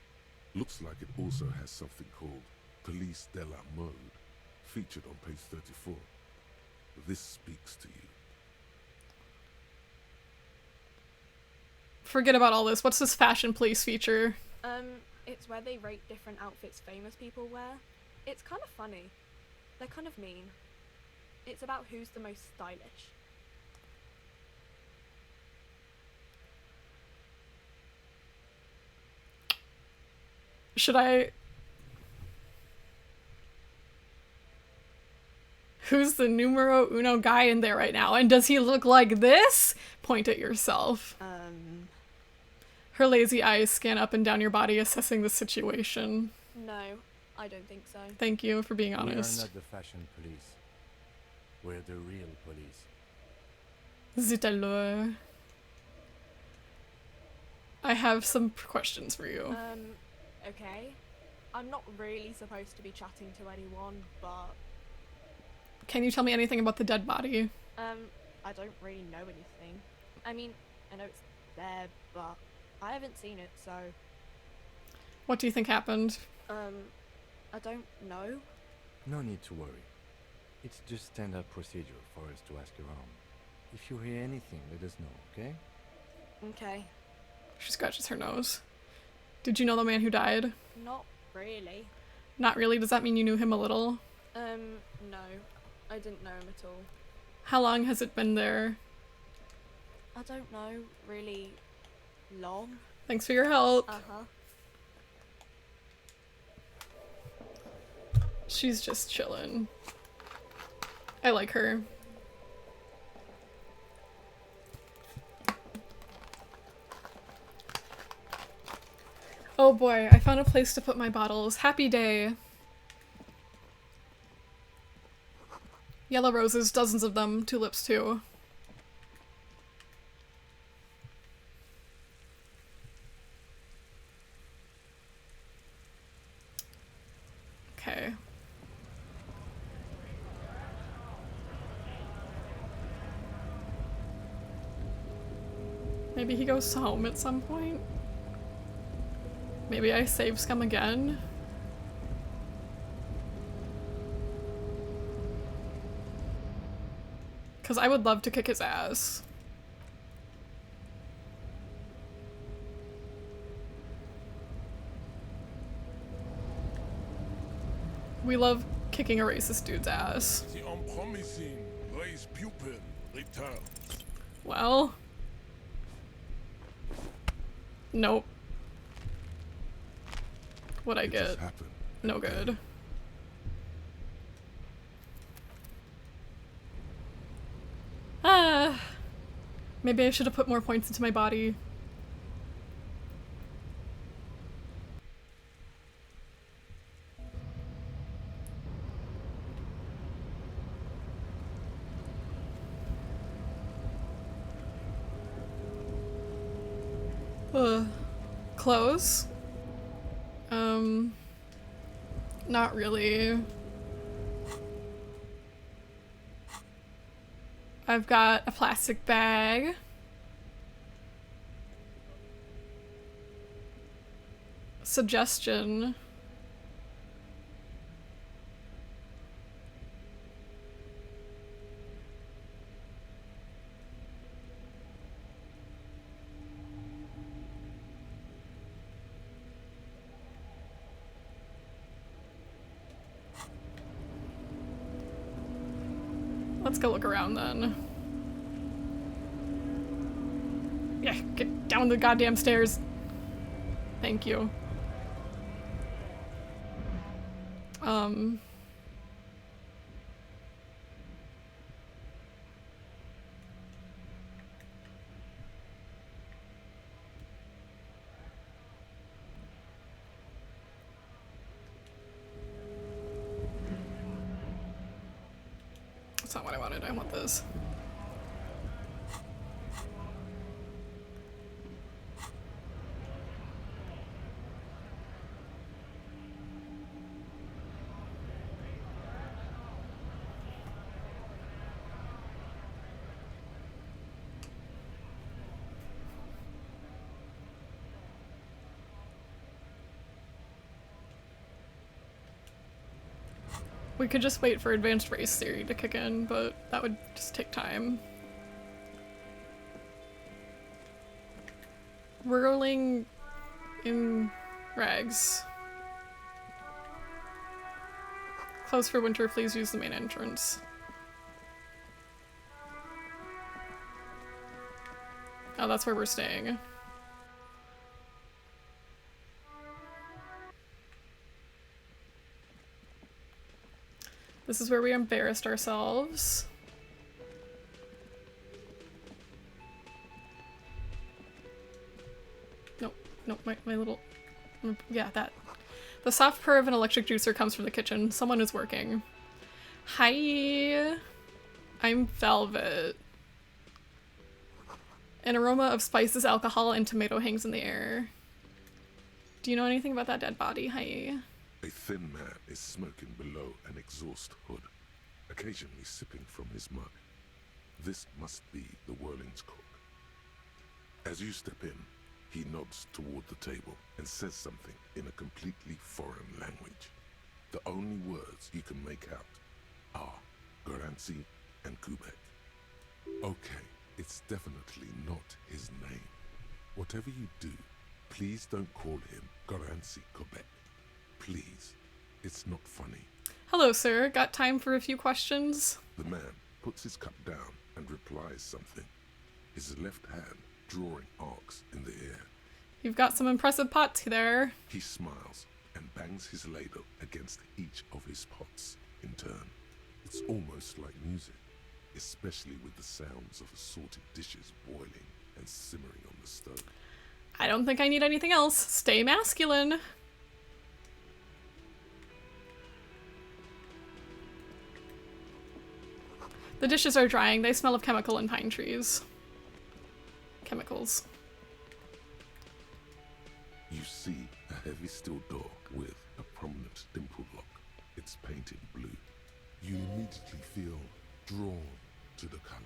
Looks like it also has something called Police de la Mode, featured on page 34. This speaks to you. Forget about all this. What's this fashion police feature? It's where they rate different outfits famous people wear. It's kind of funny. They're kind of mean. It's about who's the most stylish. Should I... Who's the numero uno guy in there right now? And does he look like this? Point at yourself. Her lazy eyes scan up and down your body, assessing the situation. No, I don't think so. Thank you for being We are honest. not the fashion police. We're the real police. Zut alors. I have some questions for you. Okay. I'm not really supposed to be chatting to anyone, but... Can you tell me anything about the dead body? I don't really know anything. I mean, I know it's there, but I haven't seen it, so... What do you think happened? I don't know. No need to worry. It's just standard procedure for us to ask around. If you hear anything, let us know, okay? Okay. She scratches her nose. Did you know the man who died? Not really. Not really. Does that mean you knew him a little? No. I didn't know him at all. How long has it been there? I don't know, really long. Thanks for your help. Uh-huh. She's just chilling. I like her. Oh boy, I found a place to put my bottles. Happy day. Yellow roses, dozens of them. Tulips too. Okay. Maybe he goes home at some point. Maybe I save Scum again. Because I would love to kick his ass. We love kicking a racist dude's ass. The unpromising raised pupil returns. Well. Nope. What'd I It get? just happened. No good. Maybe I should have put more points into my body. Clothes? Not really. I've got a plastic bag. Suggestion. Let's go look around then. Yeah, get down the goddamn stairs. Thank you. That's not what I wanted. I want this. We could just wait for advanced race theory to kick in, but that would just take time. We're rolling in rags. Closed for winter, please use the main entrance. Oh, that's where we're staying. This is where we embarrassed ourselves. Nope, my little... yeah, that. The soft purr of an electric juicer comes from the kitchen. Someone is working. Hi! I'm Velvet. An aroma of spices, alcohol, and tomato hangs in the air. Do you know anything about that dead body? Hi. A thin man is smoking below an exhaust hood, occasionally sipping from his mug. This must be the Whirling's cook. As you step in, he nods toward the table and says something in a completely foreign language. The only words you can make out are Garancy and Kubek. Okay, it's definitely not his name. Whatever you do, please don't call him Garancy Kubek. Please. It's not funny. Hello, sir. Got time for a few questions? The man puts his cup down and replies something, his left hand drawing arcs in the air. You've got some impressive pots there. He smiles and bangs his ladle against each of his pots in turn. It's almost like music, especially with the sounds of assorted dishes boiling and simmering on the stove. I don't think I need anything else. Stay masculine. The dishes are drying. They smell of chemical and pine trees. Chemicals. You see a heavy steel door with a prominent dimple lock. It's painted blue. You immediately feel drawn to the color.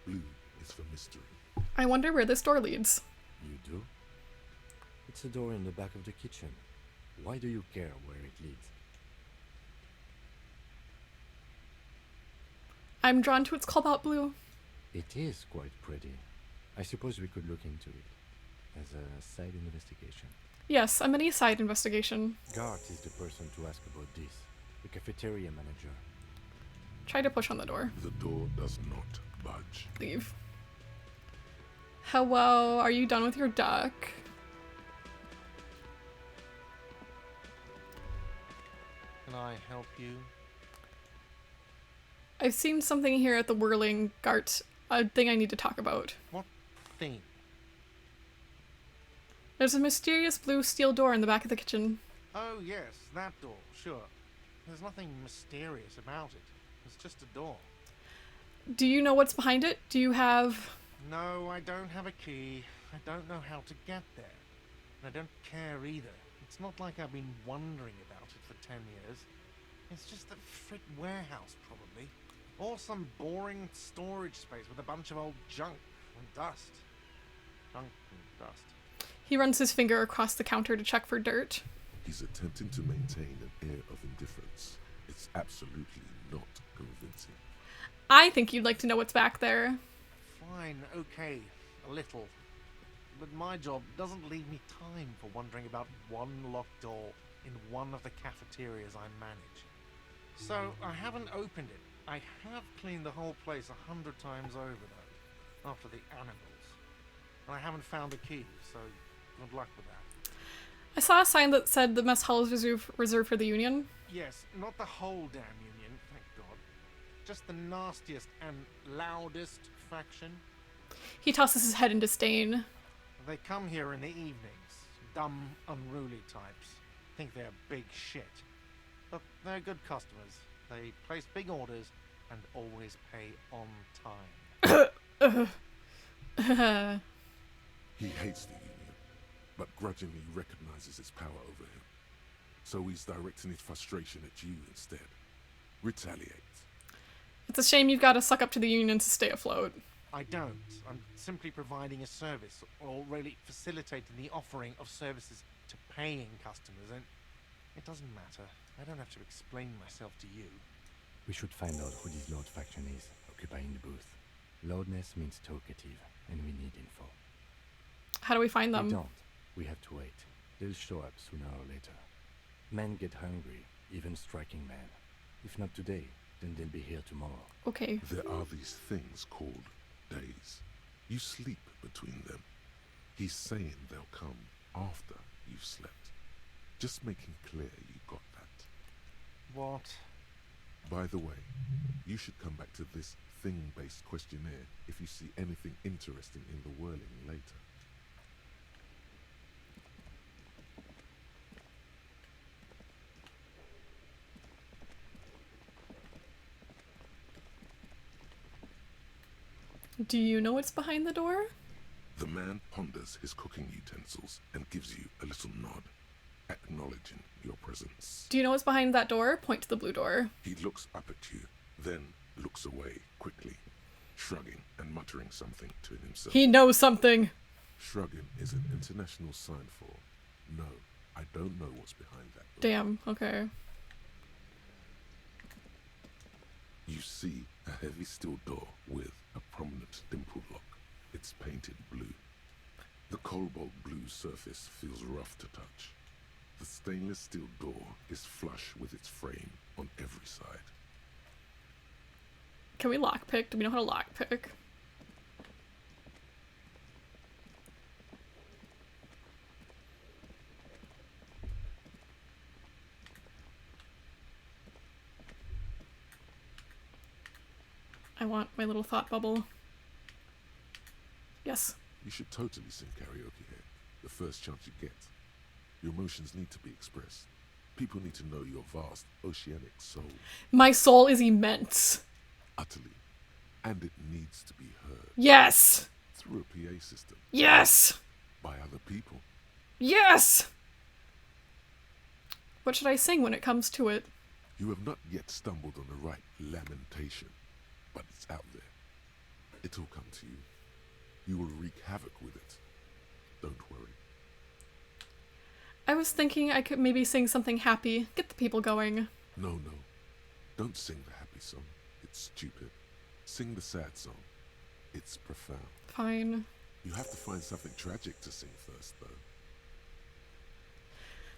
Blue is for mystery. I wonder where this door leads. You do? It's a door in the back of the kitchen. Why do you care where it leads? I'm drawn to its cobalt blue. It is quite pretty. I suppose we could look into it as a side investigation. Yes, a mini side investigation. Gart is the person to ask about this. The cafeteria manager. Try to push on the door. The door does not budge. Leave. Hello, are you done with your duck? Can I help you? I've seen something here at the Whirling Gart. A thing I need to talk about. What thing? There's a mysterious blue steel door in the back of the kitchen. Oh yes, that door, sure. There's nothing mysterious about it. It's just a door. Do you know what's behind it? Do you have... No, I don't have a key. I don't know how to get there. And I don't care either. It's not like I've been wondering about it for 10 years. It's just a frick warehouse, probably. Or some boring storage space with a bunch of old junk and dust. Junk and dust. He runs his finger across the counter to check for dirt. He's attempting to maintain an air of indifference. It's absolutely not convincing. I think you'd like to know what's back there. Fine, okay, a little. But my job doesn't leave me time for wondering about one locked door in one of the cafeterias I manage. So I haven't opened it. I have cleaned the whole place 100 times over, though, after the animals. And I haven't found a key, so good luck with that. I saw a sign that said the mess hall is reserved for the Union. Yes, not the whole damn Union, thank God. Just the nastiest and loudest faction. He tosses his head in disdain. They come here in the evenings. Dumb, unruly types. Think they're big shit. But they're good customers. They place big orders and always pay on time. He hates the Union, but grudgingly recognizes its power over him. So he's directing his frustration at you instead. Retaliate. It's a shame you've got to suck up to the Union to stay afloat. I don't. I'm simply providing a service, or really facilitating the offering of services to paying customers, and it doesn't matter. I don't have to explain myself to you. We should find out who this Lord faction is, occupying the booth. Loudness means talkative, and we need info. How do we find them? We don't. We have to wait. They'll show up sooner or later. Men get hungry, even striking men. If not today, then they'll be here tomorrow. Okay. There are these things called days. You sleep between them. He's saying they'll come after you've slept. Just making clear you got that. What? By the way, you should come back to this thing-based questionnaire if you see anything interesting in the whirling later. Do you know what's behind the door? The man ponders his cooking utensils and gives you a little nod, acknowledging your presence. Do you know what's behind that door? Point to the blue door. He looks up at you, then looks away quickly, shrugging and muttering something to himself. He knows something. Shrugging is an international sign for, no, I don't know what's behind that door. Damn, okay. You see a heavy steel door with a prominent dimple lock. It's painted blue. The cobalt blue surface feels rough to touch. The stainless steel door is flush with its frame on every side. Can we lockpick? Do we know how to lockpick? I want my little thought bubble. Yes. You should totally sing karaoke here, the first chance you get. Your emotions need to be expressed. People need to know your vast, oceanic soul. My soul is immense. Utterly. And it needs to be heard. Yes! Through a PA system. Yes! By other people. Yes! What should I sing when it comes to it? You have not yet stumbled on the right lamentation, but it's out there. It'll come to you. You will wreak havoc with it. Don't worry. I was thinking I could maybe sing something happy. Get the people going. No. Don't sing the happy song. It's stupid. Sing the sad song. It's profound. Fine. You have to find something tragic to sing first, though.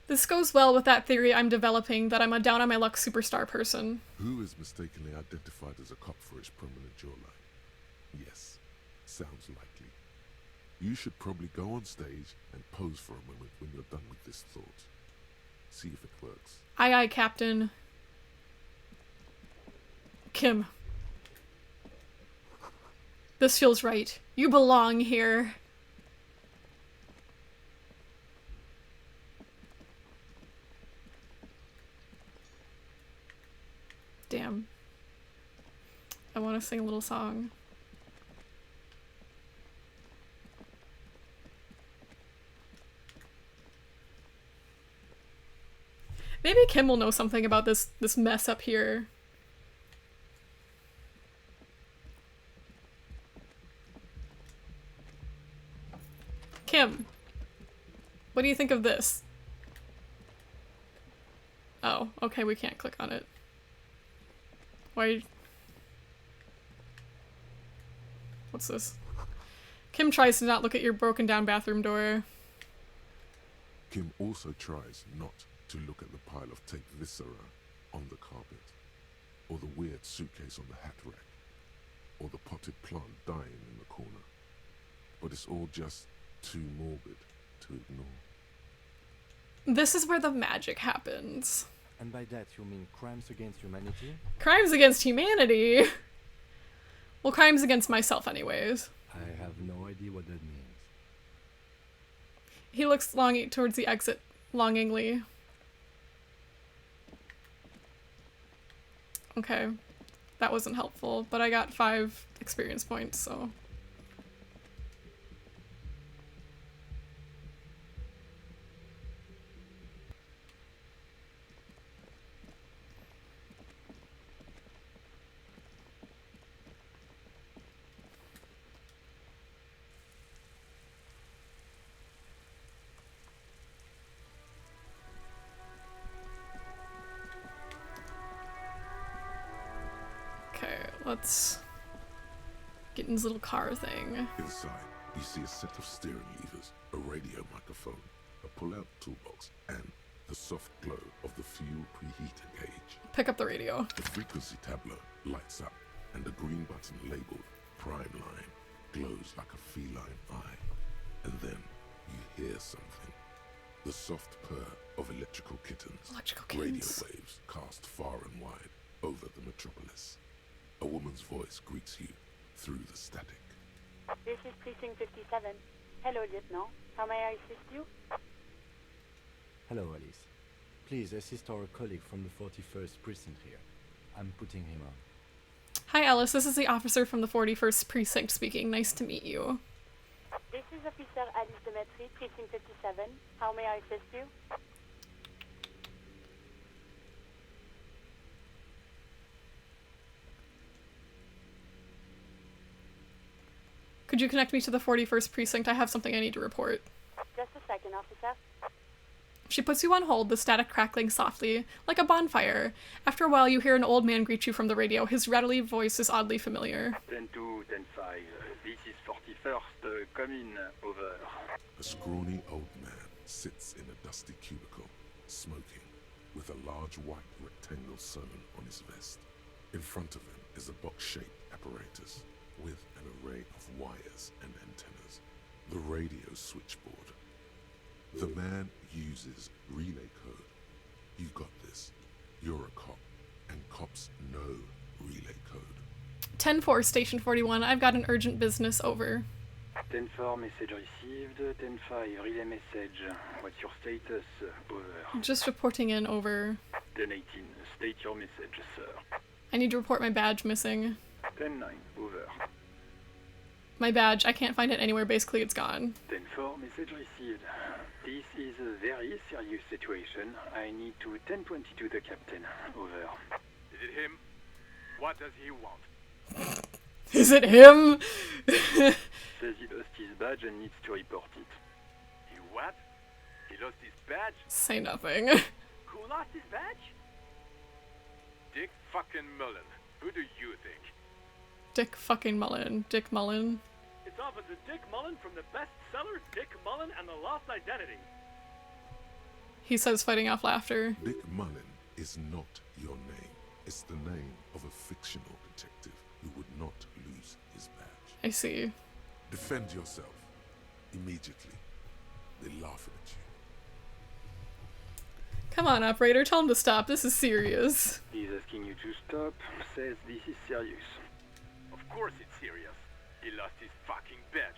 This goes well with that theory I'm developing that I'm a down on my luck superstar person. Who is mistakenly identified as a cop for his prominent jawline? Yes, sounds likely. You should probably go on stage and pose for a moment when you're done with this thought. See if it works. Aye aye, Captain. Kim. This feels right. You belong here. Damn. I want to sing a little song. Maybe Kim will know something about this mess up here. Kim, what do you think of this? Oh, okay, we can't click on it. Why? What's this? Kim tries to not look at your broken down bathroom door. Kim also tries not to look at the pile of taped viscera on the carpet, or the weird suitcase on the hat rack, or the potted plant dying in the corner. But it's all just too morbid to ignore. This is where the magic happens. And by that you mean crimes against humanity? Crimes against humanity? Well, crimes against myself anyways. I have no idea what that means. He looks longing towards the exit longingly. Okay. That wasn't helpful, but I got 5 experience points, so... Okay, let's get in this little car thing. Inside, you see a set of steering levers, a radio microphone, a pull-out toolbox, and the soft glow of the fuel preheater gauge. Pick up the radio. The frequency tableau lights up, and the green button labeled Prime Line glows like a feline eye. And then you hear something. The soft purr of electrical kittens. Radio waves cast far and wide over the metropolis. A woman's voice greets you through the static. This is Precinct 57. Hello, Lieutenant. How may I assist you? Hello, Alice. Please assist our colleague from the 41st Precinct here. I'm putting him on. Hi, Alice. This is the officer from the 41st Precinct speaking. Nice to meet you. This is Officer Alice Demetri, Precinct 57. How may I assist you? Could you connect me to the 41st Precinct? I have something I need to report. Just a second, officer. She puts you on hold, the static crackling softly, like a bonfire. After a while, you hear an old man greet you from the radio. His rattly voice is oddly familiar. 10-2, 10-5. This is 41st. Come in. Over. A scrawny old man sits in a dusty cubicle, smoking, with a large white rectangle sewn on his vest. In front of him is a box-shaped apparatus with an array of wires and antennas. The radio switchboard. The man uses relay code. You got this. You're a cop, and cops know relay code. 10-4, Station 41. I've got an urgent business. Over. 10-4, message received. 10-5, relay message. What's your status? Over. Just reporting in. Over. 10-18, state your message, sir. I need to report my badge missing. 10-9, over. My badge, I can't find it anywhere. Basically, it's gone. 10-4, message received. This is a very serious situation. I need to 10-22 the captain. Over. Is it him? What does he want? Is it him? Says he lost his badge and needs to report it. He what? He lost his badge? Say nothing. Who lost his badge? Dick fucking Mullen. Who do you think? Dick fucking Mullen. Dick Mullen. It's Officer Dick Mullen from the bestseller Dick Mullen and the Lost Identity. He says, fighting off laughter. Dick Mullen is not your name. It's the name of a fictional detective who would not lose his badge. I see. Defend yourself. Immediately. They're laughing at you. Come on, operator. Tell him to stop. This is serious. He's asking you to stop. Says this is serious. Of course it's serious. He lost his fucking badge.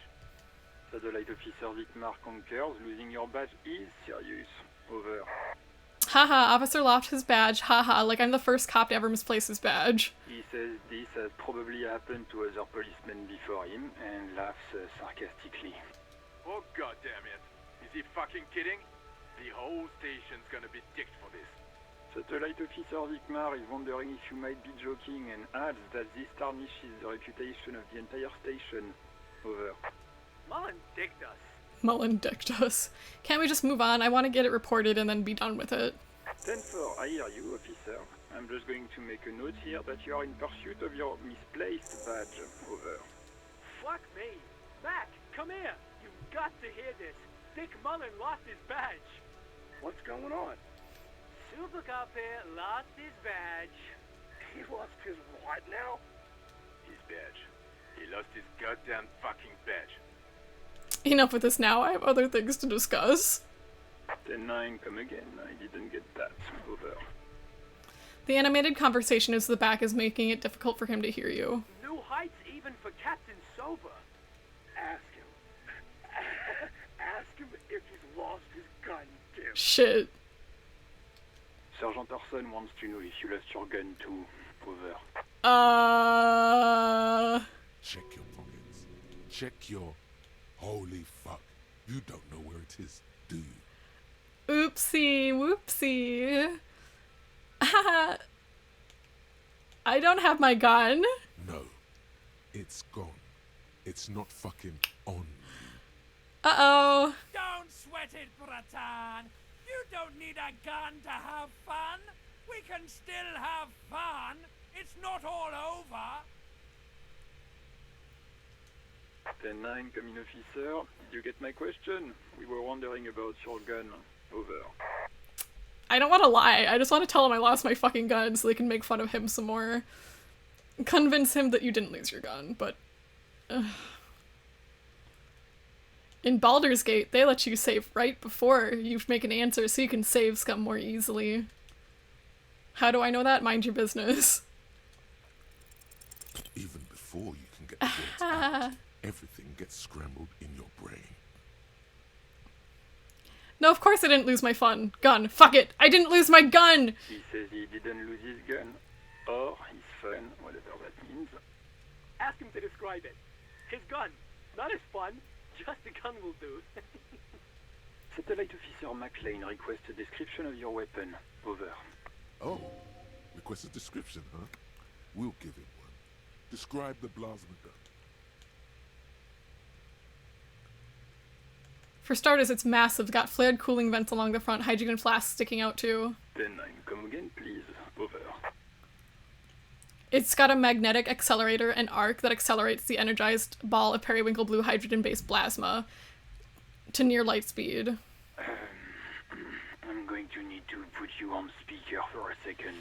Satellite Officer Dietmar concurs. Losing your badge is serious. Over. Haha, officer lost his badge. Haha, like I'm the first cop to ever misplace his badge. He says this has probably happened to other policemen before him and laughs sarcastically. Oh goddammit. Is he fucking kidding? The whole station's gonna be dicked for this. Satellite Officer Dietmar is wondering if you might be joking and adds that this tarnishes the reputation of the entire station. Over. Mullen dicked us. Mullen dicked us. Can't we just move on? I want to get it reported and then be done with it. 10-4, I hear you, officer. I'm just going to make a note here that you are in pursuit of your misplaced badge. Over. Fuck me. Mac, come here. You've got to hear this. Dick Mullen lost his badge. What's going on? Super Cop here lost his badge. He lost his what now? His badge. He lost his goddamn fucking badge. Enough with this now. I have other things to discuss. 10-9, come again. I didn't get that. Over. The animated conversation as the back is making it difficult for him to hear you. New heights even for Captain Sober. Ask him. Ask him if he's lost his gun, too. Shit. Sergeant Orson wants to know if you lost your gun too. Over. Check your pockets. Check your... Holy fuck. You don't know where it is, do you? Oopsie, whoopsie. I don't have my gun. No. It's gone. It's not fucking on you. Uh-oh. Don't sweat it, Bratan. You don't need a gun to have fun. We can still have fun. It's not all over. 10-9, come in, officer. Did you get my question? We were wondering about your gun. Over. I don't want to lie. I just want to tell him I lost my fucking gun so they can make fun of him some more. Convince him that you didn't lose your gun, but... In Baldur's Gate, they let you save right before you make an answer so you can save scum more easily. How do I know that? Mind your business. Even before you can get the words out, everything gets scrambled in your brain. No, of course I didn't lose my gun. Fuck it! I didn't lose my gun! He says he didn't lose his gun. Or his fun, whatever that means. Ask him to describe it. His gun. Not his fun. Just a gun will do. Satellite Officer McLean requests a description of your weapon. Over. Oh, request a description, huh? We'll give him one. Describe the plasma gun. For starters, it's massive, got flared cooling vents along the front, hydrogen flasks sticking out too. 10-9, come again, please. Over. It's got a magnetic accelerator and arc that accelerates the energized ball of periwinkle blue hydrogen-based plasma to near light speed. I'm going to need to put you on speaker for a second.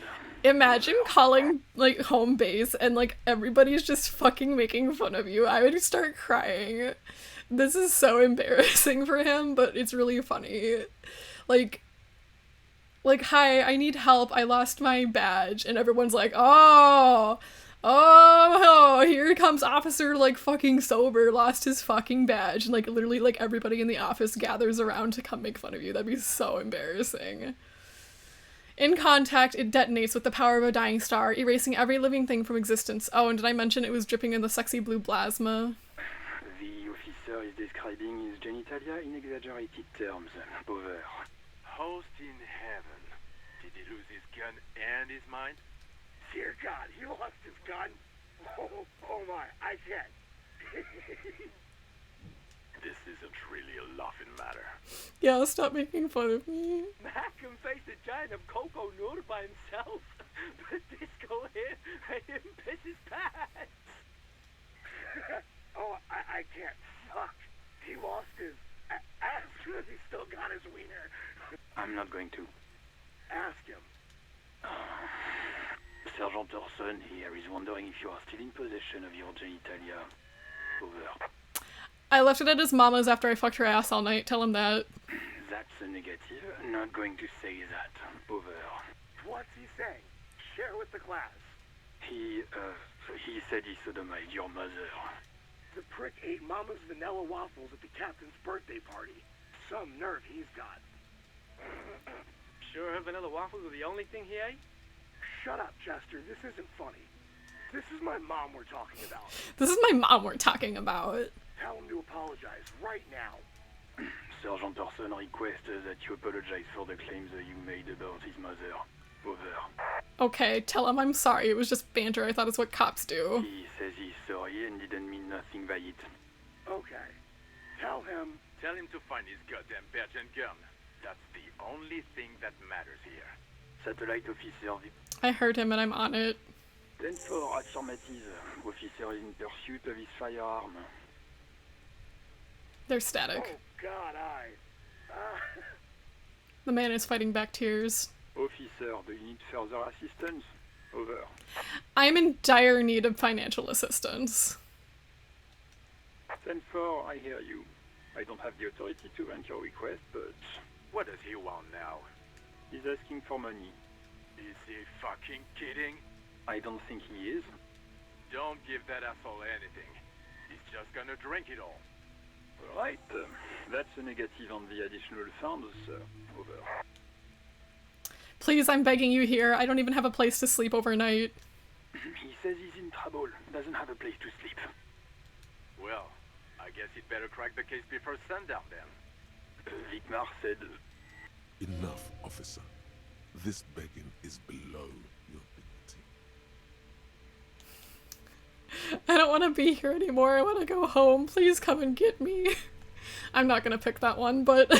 Imagine calling, like, home base and, like, everybody's just fucking making fun of you. I would start crying. This is so embarrassing for him, but it's really funny. Like, hi, I need help, I lost my badge, and everyone's like, oh, here comes officer, like, fucking sober, lost his fucking badge, and, like, literally, like, everybody in the office gathers around to come make fun of you. That'd be so embarrassing. In contact, it detonates with the power of a dying star, erasing every living thing from existence. Oh, and did I mention it was dripping in the sexy blue plasma? The officer is describing his genitalia in exaggerated terms. Over. Host in heaven. Did he lose his gun and his mind? Dear God, he lost his gun. Oh my, I can't. This isn't really a laughing matter. Yeah, stop making fun of me. Mac can face a giant of cocoa noodle by himself, but Disco here made him piss his pants. Oh, I can't. Fuck. He lost his ass, but he still got his wiener. I'm not going to. Ask him. Sergeant Orson here is wondering if you are still in possession of your genitalia. Over. I left it at his mama's after I fucked her ass all night. Tell him that. That's a negative. Not going to say that. Over. What's he saying? Share with the class. He said he sodomized your mother. The prick ate Mama's vanilla waffles at the captain's birthday party. Some nerve he's got. Sure her vanilla waffles were the only thing he ate? Shut up, Chester. This isn't funny. This is my mom we're talking about. This is my mom we're talking about. Tell him to apologize right now. Sergeant Orson requests that you apologize for the claims that you made about his mother. Over. Okay, tell him I'm sorry. It was just banter. I thought it's what cops do. He says he's sorry and didn't mean nothing by it. Okay. Tell him. Tell him to find his goddamn badge and gun. That's the only thing that matters here. Satellite Officer. I heard him and I'm on it. 10-4, affirmative. Officer is in pursuit of his firearm. They're static. Oh, God, The man is fighting back tears. Officer, do you need further assistance? Over. I'm in dire need of financial assistance. 10-4, I hear you. I don't have the authority to grant your request, but... What does he want now? He's asking for money. Is he fucking kidding? I don't think he is. Don't give that asshole anything. He's just gonna drink it all. Alright, that's a negative on the additional funds, sir. Over. Please, I'm begging you here. I don't even have a place to sleep overnight. He says he's in trouble. Doesn't have a place to sleep. Well, I guess he'd better crack the case before sundown then. Vicmar said... Enough, officer. This begging is below your dignity. I don't want to be here anymore. I want to go home. Please come and get me. I'm not going to pick that one, but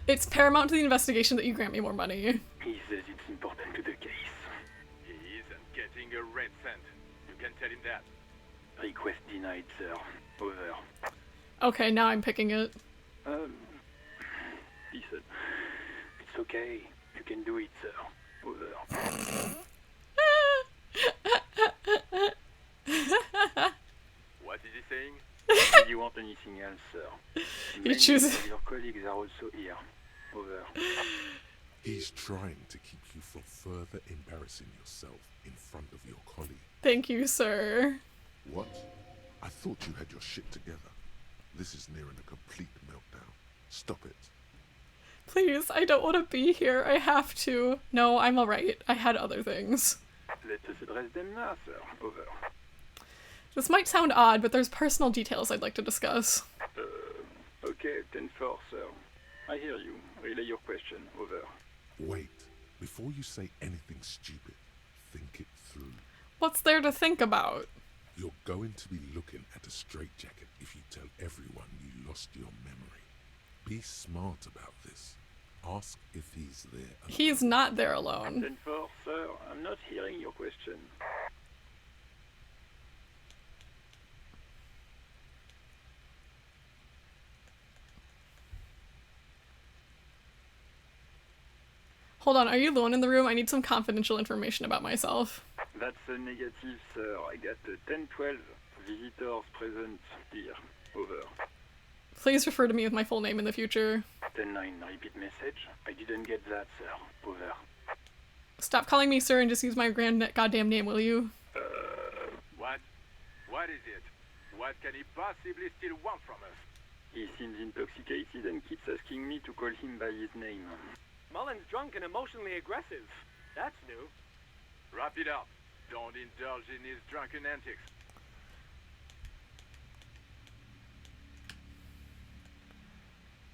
it's paramount to the investigation that you grant me more money. He says it's important to the case. He isn't getting a red cent. You can tell him that. Request denied, sir. Over. Okay, now I'm picking it. Listen. It's okay. You can do it, sir. Over. What is he saying? Do you want anything else, sir? You choose. Your colleagues are also here. Over. He's trying to keep you from further embarrassing yourself in front of your colleague. Thank you, sir. What? I thought you had your shit together. This is nearing a complete meltdown. Stop it. Please, I don't want to be here. I have to. No, I'm alright. I had other things. Let us address them now, sir. Over. This might sound odd, but there's personal details I'd like to discuss. Okay, 10-4, sir. I hear you. Relay your question. Over. Wait. Before you say anything stupid, think it through. What's there to think about? You're going to be looking at a straitjacket if you tell everyone you lost your memory. Be smart about this. Ask if he's there alone. He's not there alone. 10-4, sir. I'm not hearing your question. Hold on, are you alone in the room? I need some confidential information about myself. That's a negative, sir. I got 10-12 visitors present here. Over. Please refer to me with my full name in the future. 10-9, repeat message. I didn't get that, sir. Over. Stop calling me sir and just use my goddamn name, will you? What? What is it? What can he possibly still want from us? He seems intoxicated and keeps asking me to call him by his name. Mullen's drunk and emotionally aggressive. That's new. Wrap it up. Don't indulge in his drunken antics.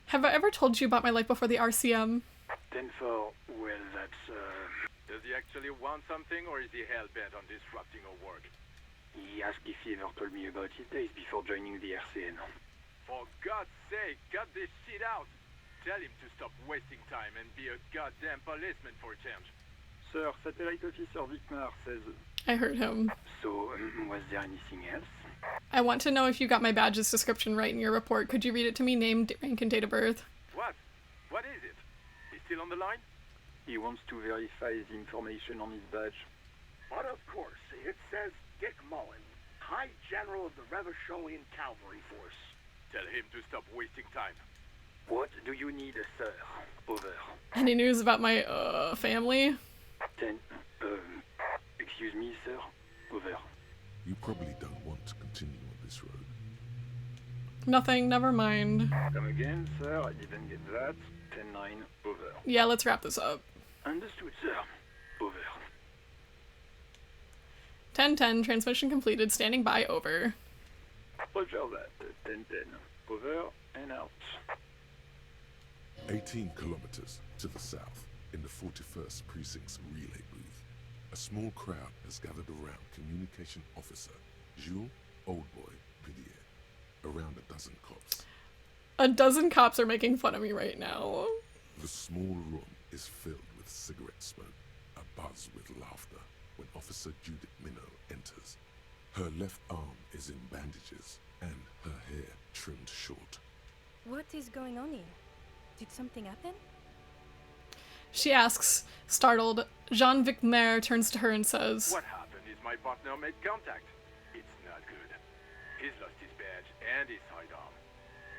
Have I ever told you about my life before the RCM? 10-4, well, that's, Does he actually want something, or is he hell-bent on disrupting our work? He asked if he ever told me about his days before joining the RCN. For God's sake, cut this shit out! Tell him to stop wasting time and be a goddamn policeman for a change. Sir, Satellite Officer Vicmar says... I heard him. So, was there anything else? I want to know if you got my badge's description right in your report. Could you read it to me? Name, rank, and date of birth. What? What is it? He's still on the line? He wants to verify the information on his badge. But of course, it says Dick Mullen, High General of the Revacholian Cavalry Force. Tell him to stop wasting time. What do you need, sir? Over. Any news about my, family? 10, excuse me, sir? Over. You probably don't want to continue on this road. Nothing, never mind. Come again, sir. I didn't get that. 10-9, over. Yeah, let's wrap this up. Understood, sir. Over. 10-10, transmission completed, standing by, over. Roger that. 10-10, over and out. 18 kilometers to the south, in the 41st Precinct's relay booth, a small crowd has gathered around Communication Officer Jules Oldboy Pidier. Around a dozen cops. A dozen cops are making fun of me right now. The small room is filled with cigarette smoke, abuzz with laughter, when Officer Judith Minnow enters. Her left arm is in bandages, and her hair trimmed short. What is going on here? Did something happen? She asks, startled. Jean-Vic Maire turns to her and says, What happened is my partner made contact. It's not good. He's lost his badge and his sidearm.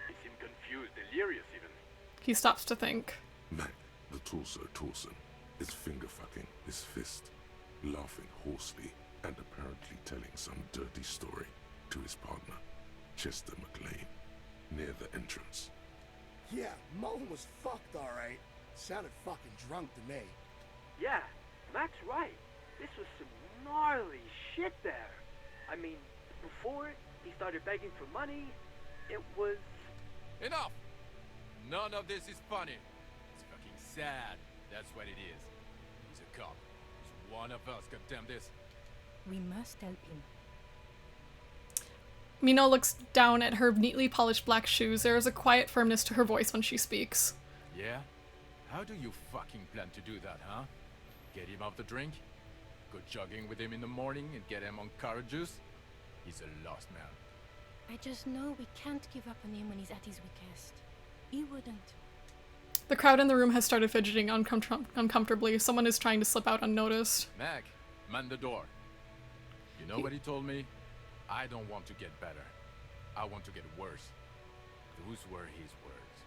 He seemed confused, delirious even. He stops to think. Mac, the torso Torson, is finger-fucking his fist, laughing hoarsely and apparently telling some dirty story to his partner, Chester McLean, near the entrance. Yeah, Mullen was fucked, alright. Sounded fucking drunk to me. Yeah, Mac's right. This was some gnarly shit there. I mean, before he started begging for money, it was... Enough! None of this is funny. It's fucking sad. That's what it is. He's a cop. He's one of us, goddamn this. We must help him. Minnow looks down at her neatly polished black shoes. There is a quiet firmness to her voice when she speaks. Yeah? How do you fucking plan to do that, huh? Get him off the drink? Go jogging with him in the morning and get him on carrot juice? He's a lost man. I just know we can't give up on him when he's at his weakest. He wouldn't. The crowd in the room has started fidgeting uncomfortably. Someone is trying to slip out unnoticed. Mac, man the door. You know what he told me? I don't want to get better. I want to get worse. Those were his words.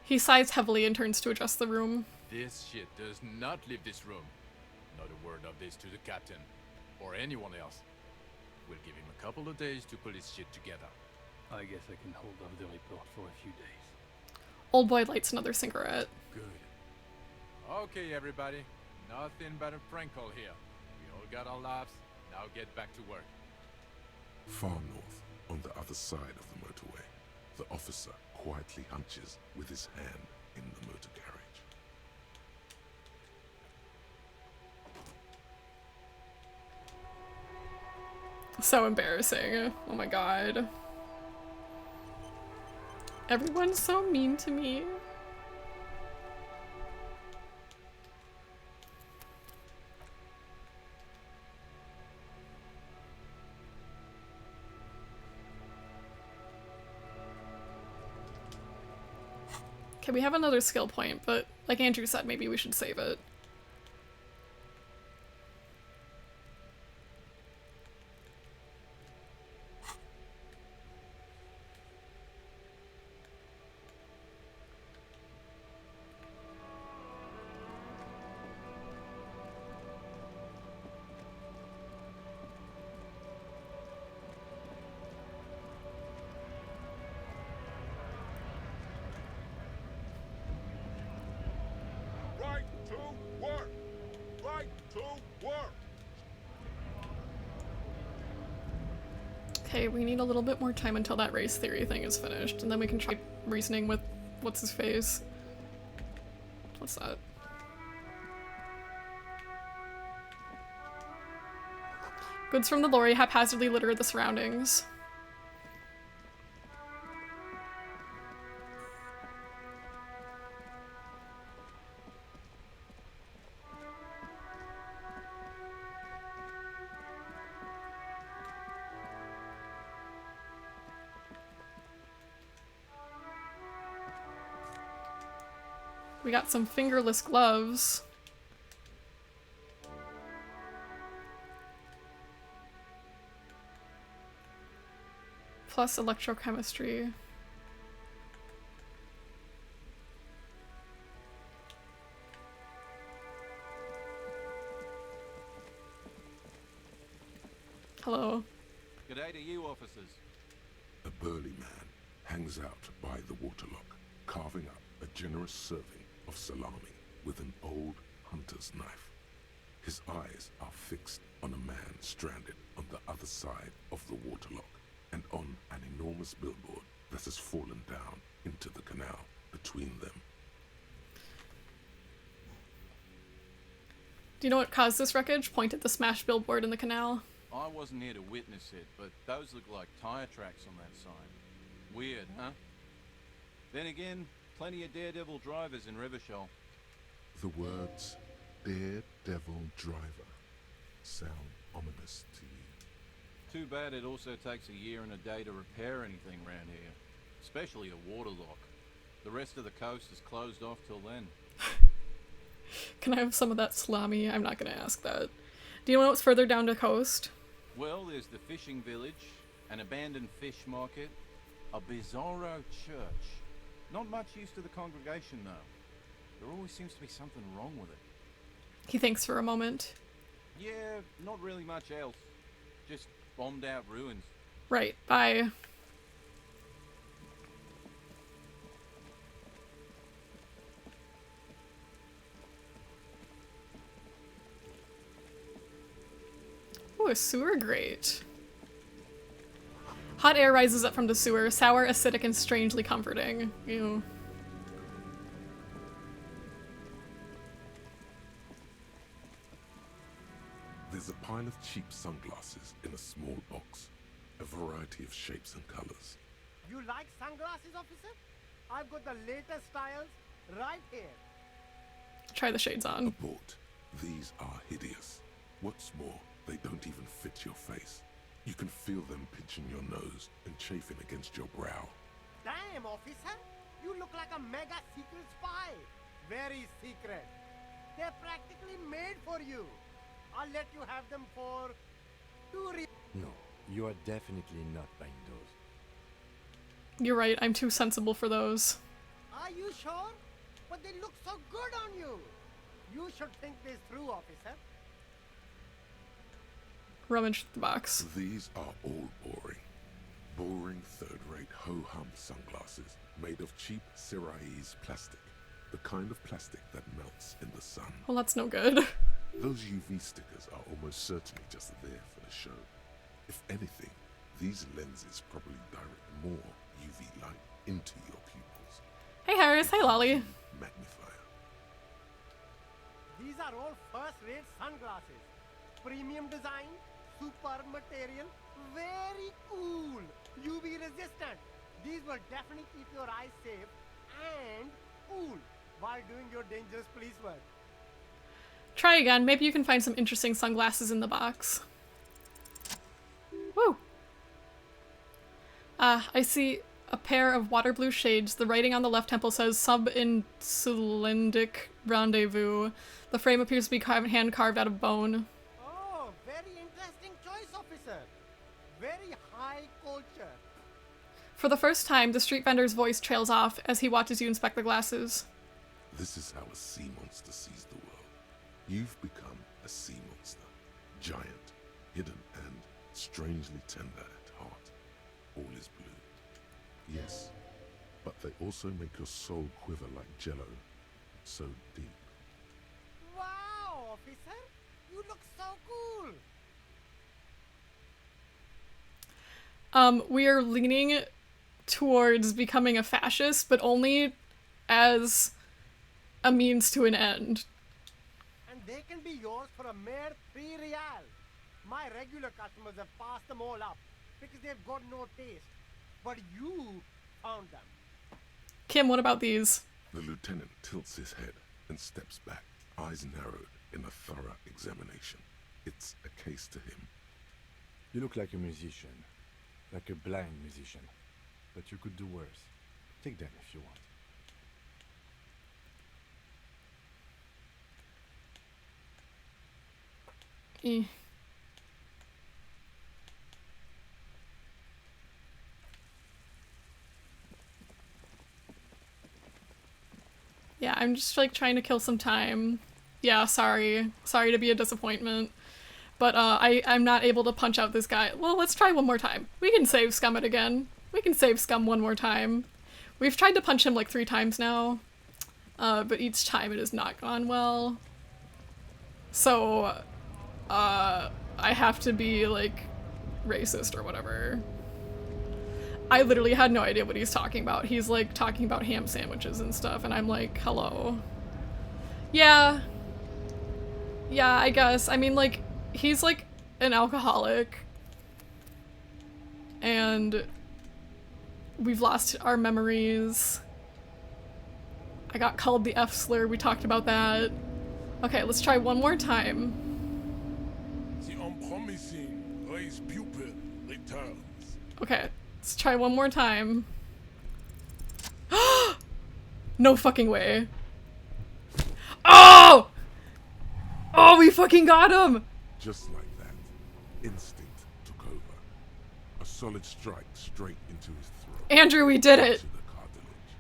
He sighs heavily and turns to adjust the room. This shit does not leave this room. Not a word of this to the captain, or anyone else. We'll give him a couple of days to put his shit together. I guess I can hold off the report for a few days. Old boy lights another cigarette. Good. Okay, everybody. Nothing but a prank call here. We all got our laughs. Now get back to work. Far north, on the other side of the motorway, the officer quietly hunches with his hand in the motor carriage. So embarrassing. Oh my god. Everyone's so mean to me. Okay, we have another skill point, but like Andrew said, maybe we should save it. Right to work! Right to work! Okay, we need a little bit more time until that race theory thing is finished, and then we can try reasoning with what's his face. What's that? Goods from the lorry haphazardly litter the surroundings. We got some fingerless gloves. Plus electrochemistry. Hello. Good day to you, officers. A burly man hangs out by the waterlock, carving up a generous serving of salami with an old hunter's knife. His eyes are fixed on a man stranded on the other side of the waterlock and on an enormous billboard that has fallen down into the canal between them. Do you know what caused this wreckage? Point at the smashed billboard in the canal. I wasn't here to witness it, but those look like tire tracks on that sign. Weird, huh? Then again, plenty of daredevil drivers in Rivershell. The words Daredevil Driver sound ominous to you. Too bad it also takes a year and a day to repair anything around here. Especially a waterlock. The rest of the coast is closed off till then. Can I have some of that salami? I'm not gonna ask that. Do you know what's further down the coast? Well, there's the fishing village, an abandoned fish market, a bizarro church. Not much use to the congregation, though. There always seems to be something wrong with it. He thinks for a moment. Yeah, not really much else. Just bombed out ruins. Right, bye. Ooh, a sewer grate. Hot air rises up from the sewer, sour, acidic, and strangely comforting. Ew. There's a pile of cheap sunglasses in a small box, a variety of shapes and colors. You like sunglasses, officer? I've got the latest styles right here. Try the shades on. Abort. These are hideous. What's more, they don't even fit your face. You can feel them pinching your nose and chafing against your brow. Damn, officer! You look like a mega secret spy! Very secret. They're practically made for you. I'll let you have them for 2 reasons. No, you are definitely not buying those. You're right, I'm too sensible for those. Are you sure? But they look so good on you. You should think this through, officer. Rummage the box. These are all boring. Boring third-rate ho-hum sunglasses made of cheap Syrahese plastic. The kind of plastic that melts in the sun. Well, that's no good. Those UV stickers are almost certainly just there for the show. If anything, these lenses probably direct more UV light into your pupils. Hey Harris, hey Lolly. Magnifier. These are all first-rate sunglasses. Premium design, super material, very cool. UV resistant. These will definitely keep your eyes safe and cool while doing your dangerous police work. Try again. Maybe you can find some interesting sunglasses in the box. Woo! I see a pair of water blue shades. The writing on the left temple says sub-insulindic rendezvous. The frame appears to be hand carved out of bone. Oh, very interesting choice, officer. Very high culture. For the first time, the street vendor's voice trails off as he watches you inspect the glasses. This is how a sea monster sees the world. You've become a sea monster. Giant, hidden, and strangely tender at heart. All is blue. Yes, but they also make your soul quiver like jello. So deep. Wow, officer! You look so cool! We are leaning towards becoming a fascist, but only as a means to an end. And they can be yours for a mere 3 real. My regular customers have passed them all up because they've got no taste. But you found them. Kim, what about these? The lieutenant tilts his head and steps back, eyes narrowed in a thorough examination. It's a case to him. You look like a musician. Like a blind musician. But you could do worse. Take them if you want. Yeah, I'm just like trying to kill some time. Yeah, sorry. Sorry to be a disappointment. But I'm not able to punch out this guy. Well, let's try one more time. We can save Scum it again. We can save Scum one more time. We've tried to punch him like 3 times now. But each time it has not gone well. So, I have to be like racist or whatever. I literally had no idea what he's talking about. He's like talking about ham sandwiches and stuff, and I'm like, hello. Yeah. Yeah, I guess. I mean, like, he's like an alcoholic. And we've lost our memories. I got called the F slur, we talked about that. Okay, let's try one more time. The unpromising race pupil returns. Okay, let's try one more time. No fucking way. Oh! Oh, we fucking got him! Just like that, instinct took over. A solid strike straight into his throat. Andrew, we did it! To the cartilage.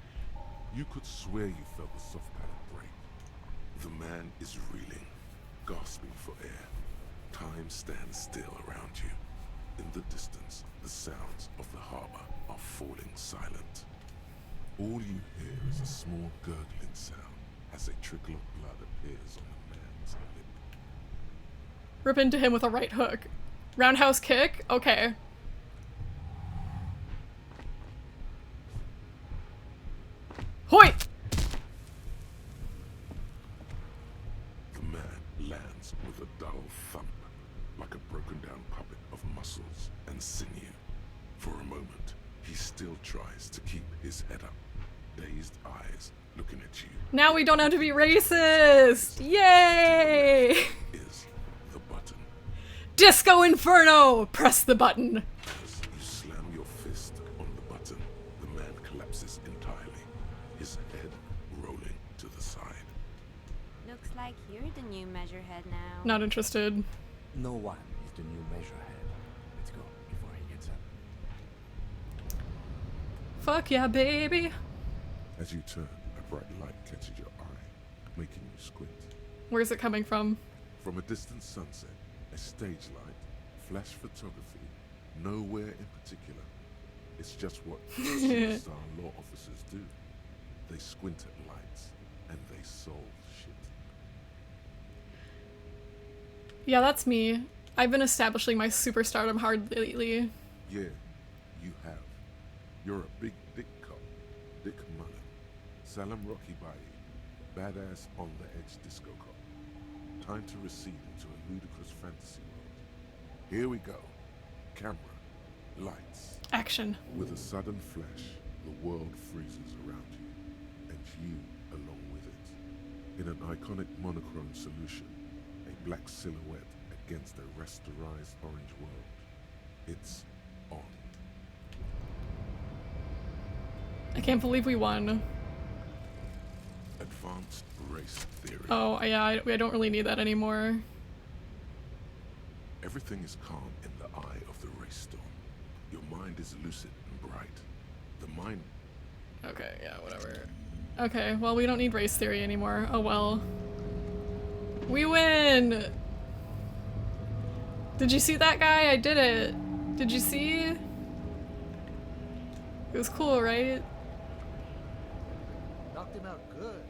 You could swear you felt the soft palate break. The man is reeling, gasping for air. Time stands still around you. In the distance, the sounds of the harbor are falling silent. All you hear is a small gurgling sound as a trickle of blood appears on the man's lip. Rip into him with a right hook. Roundhouse kick? Okay. Hoi! The man lands with a dull thump, like a broken down puppet of muscles and sinew. For a moment, he still tries to keep his head up, dazed eyes looking at you. Now we don't have to be racist! Yay! Is the button. Disco Inferno! Press the button. As you slam your fist on the button, the man collapses entirely, his head rolling to the side. Looks like you're the new measurehead now. Not interested. No one is the new measurehead. Let's go before he gets up. Fuck yeah, baby. As you turn, a bright light catches your eye, making you squint. Where's it coming from? From a distant sunset, a stage light, flash photography, nowhere in particular. It's just what superstar law officers do. They squint at lights, and they solve shit. Yeah, that's me. I've been establishing my superstardom hard lately. Yeah, you have. You're a big dick cop. Dick Mullen. Salem Rocky Bayi. Badass on the edge disco cop. Time to recede into a ludicrous fantasy world. Here we go. Camera. Lights. Action. With a sudden flash, the world freezes around you. And you along with it. In an iconic monochrome solution, a black silhouette against a rasterized orange world. It's on. I can't believe we won. Advanced race theory. Oh, yeah, I don't really need that anymore. Everything is calm in the eye of the race storm. Your mind is lucid and bright. The mind... Okay, yeah, whatever. Okay, well, we don't need race theory anymore. Oh well. We win! Did you see that guy? I did it. Did you see? It was cool, right? Knocked him out good.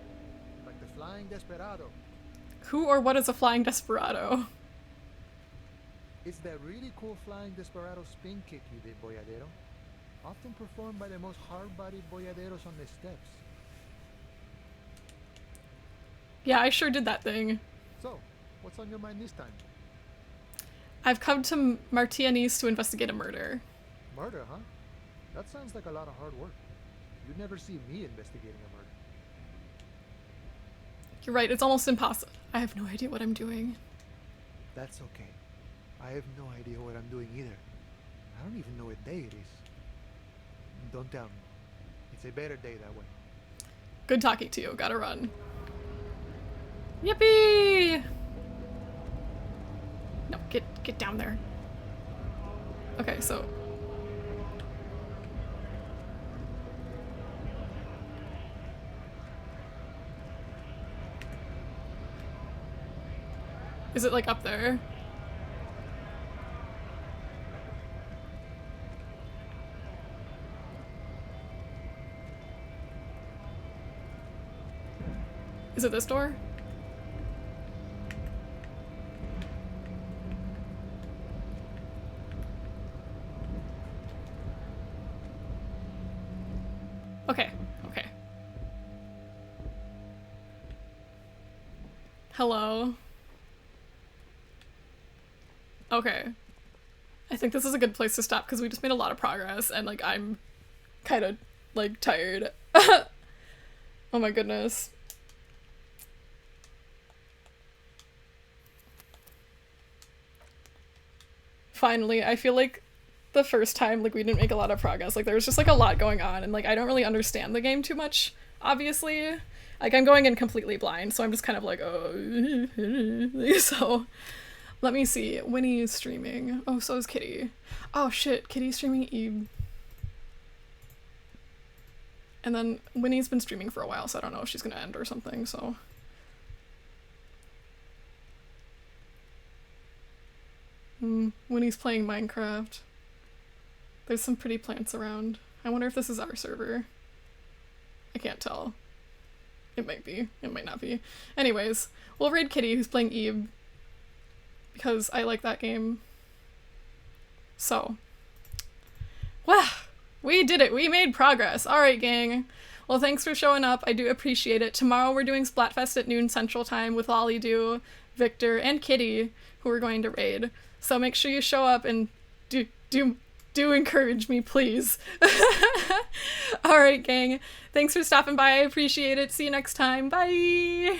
Like the Flying Desperado. Who or what is a flying desperado? It's that really cool Flying Desperado spin kick you did, Boyadero. Often performed by the most hard-bodied boyaderos on the steps. Yeah, I sure did that thing. So, what's on your mind this time? I've come to Martianese to investigate a murder. Murder, huh? That sounds like a lot of hard work. You'd never see me investigating a murder. You're right, it's almost impossible. I have no idea what I'm doing. That's okay. I have no idea what I'm doing either. I don't even know what day it is. Don't tell me. It's a better day that way. Good talking to you. Gotta run. Yippee! No, get down there. Okay, so... Is it like up there? Is it this door? Okay, okay. Hello. Okay. I think this is a good place to stop because we just made a lot of progress and like I'm kind of like tired. Oh my goodness. Finally, I feel like the first time like we didn't make a lot of progress. Like there was just like a lot going on and like I don't really understand the game too much, obviously. Like I'm going in completely blind, so I'm just kind of like, oh. So let me see. Winnie is streaming. Oh, so is Kitty. Oh shit, Kitty's streaming Eve. And then Winnie's been streaming for a while, so I don't know if she's gonna end or something, so. Winnie's playing Minecraft. There's some pretty plants around. I wonder if this is our server. I can't tell. It might be. It might not be. Anyways, we'll raid Kitty, who's playing Eve. Because I like that game. So. Wow! We did it! We made progress! Alright, gang. Well, thanks for showing up. I do appreciate it. Tomorrow we're doing Splatfest at noon Central Time with Lolly Doo, Victor, and Kitty, who we're going to raid. So make sure you show up and do encourage me, please. Alright, gang. Thanks for stopping by. I appreciate it. See you next time. Bye!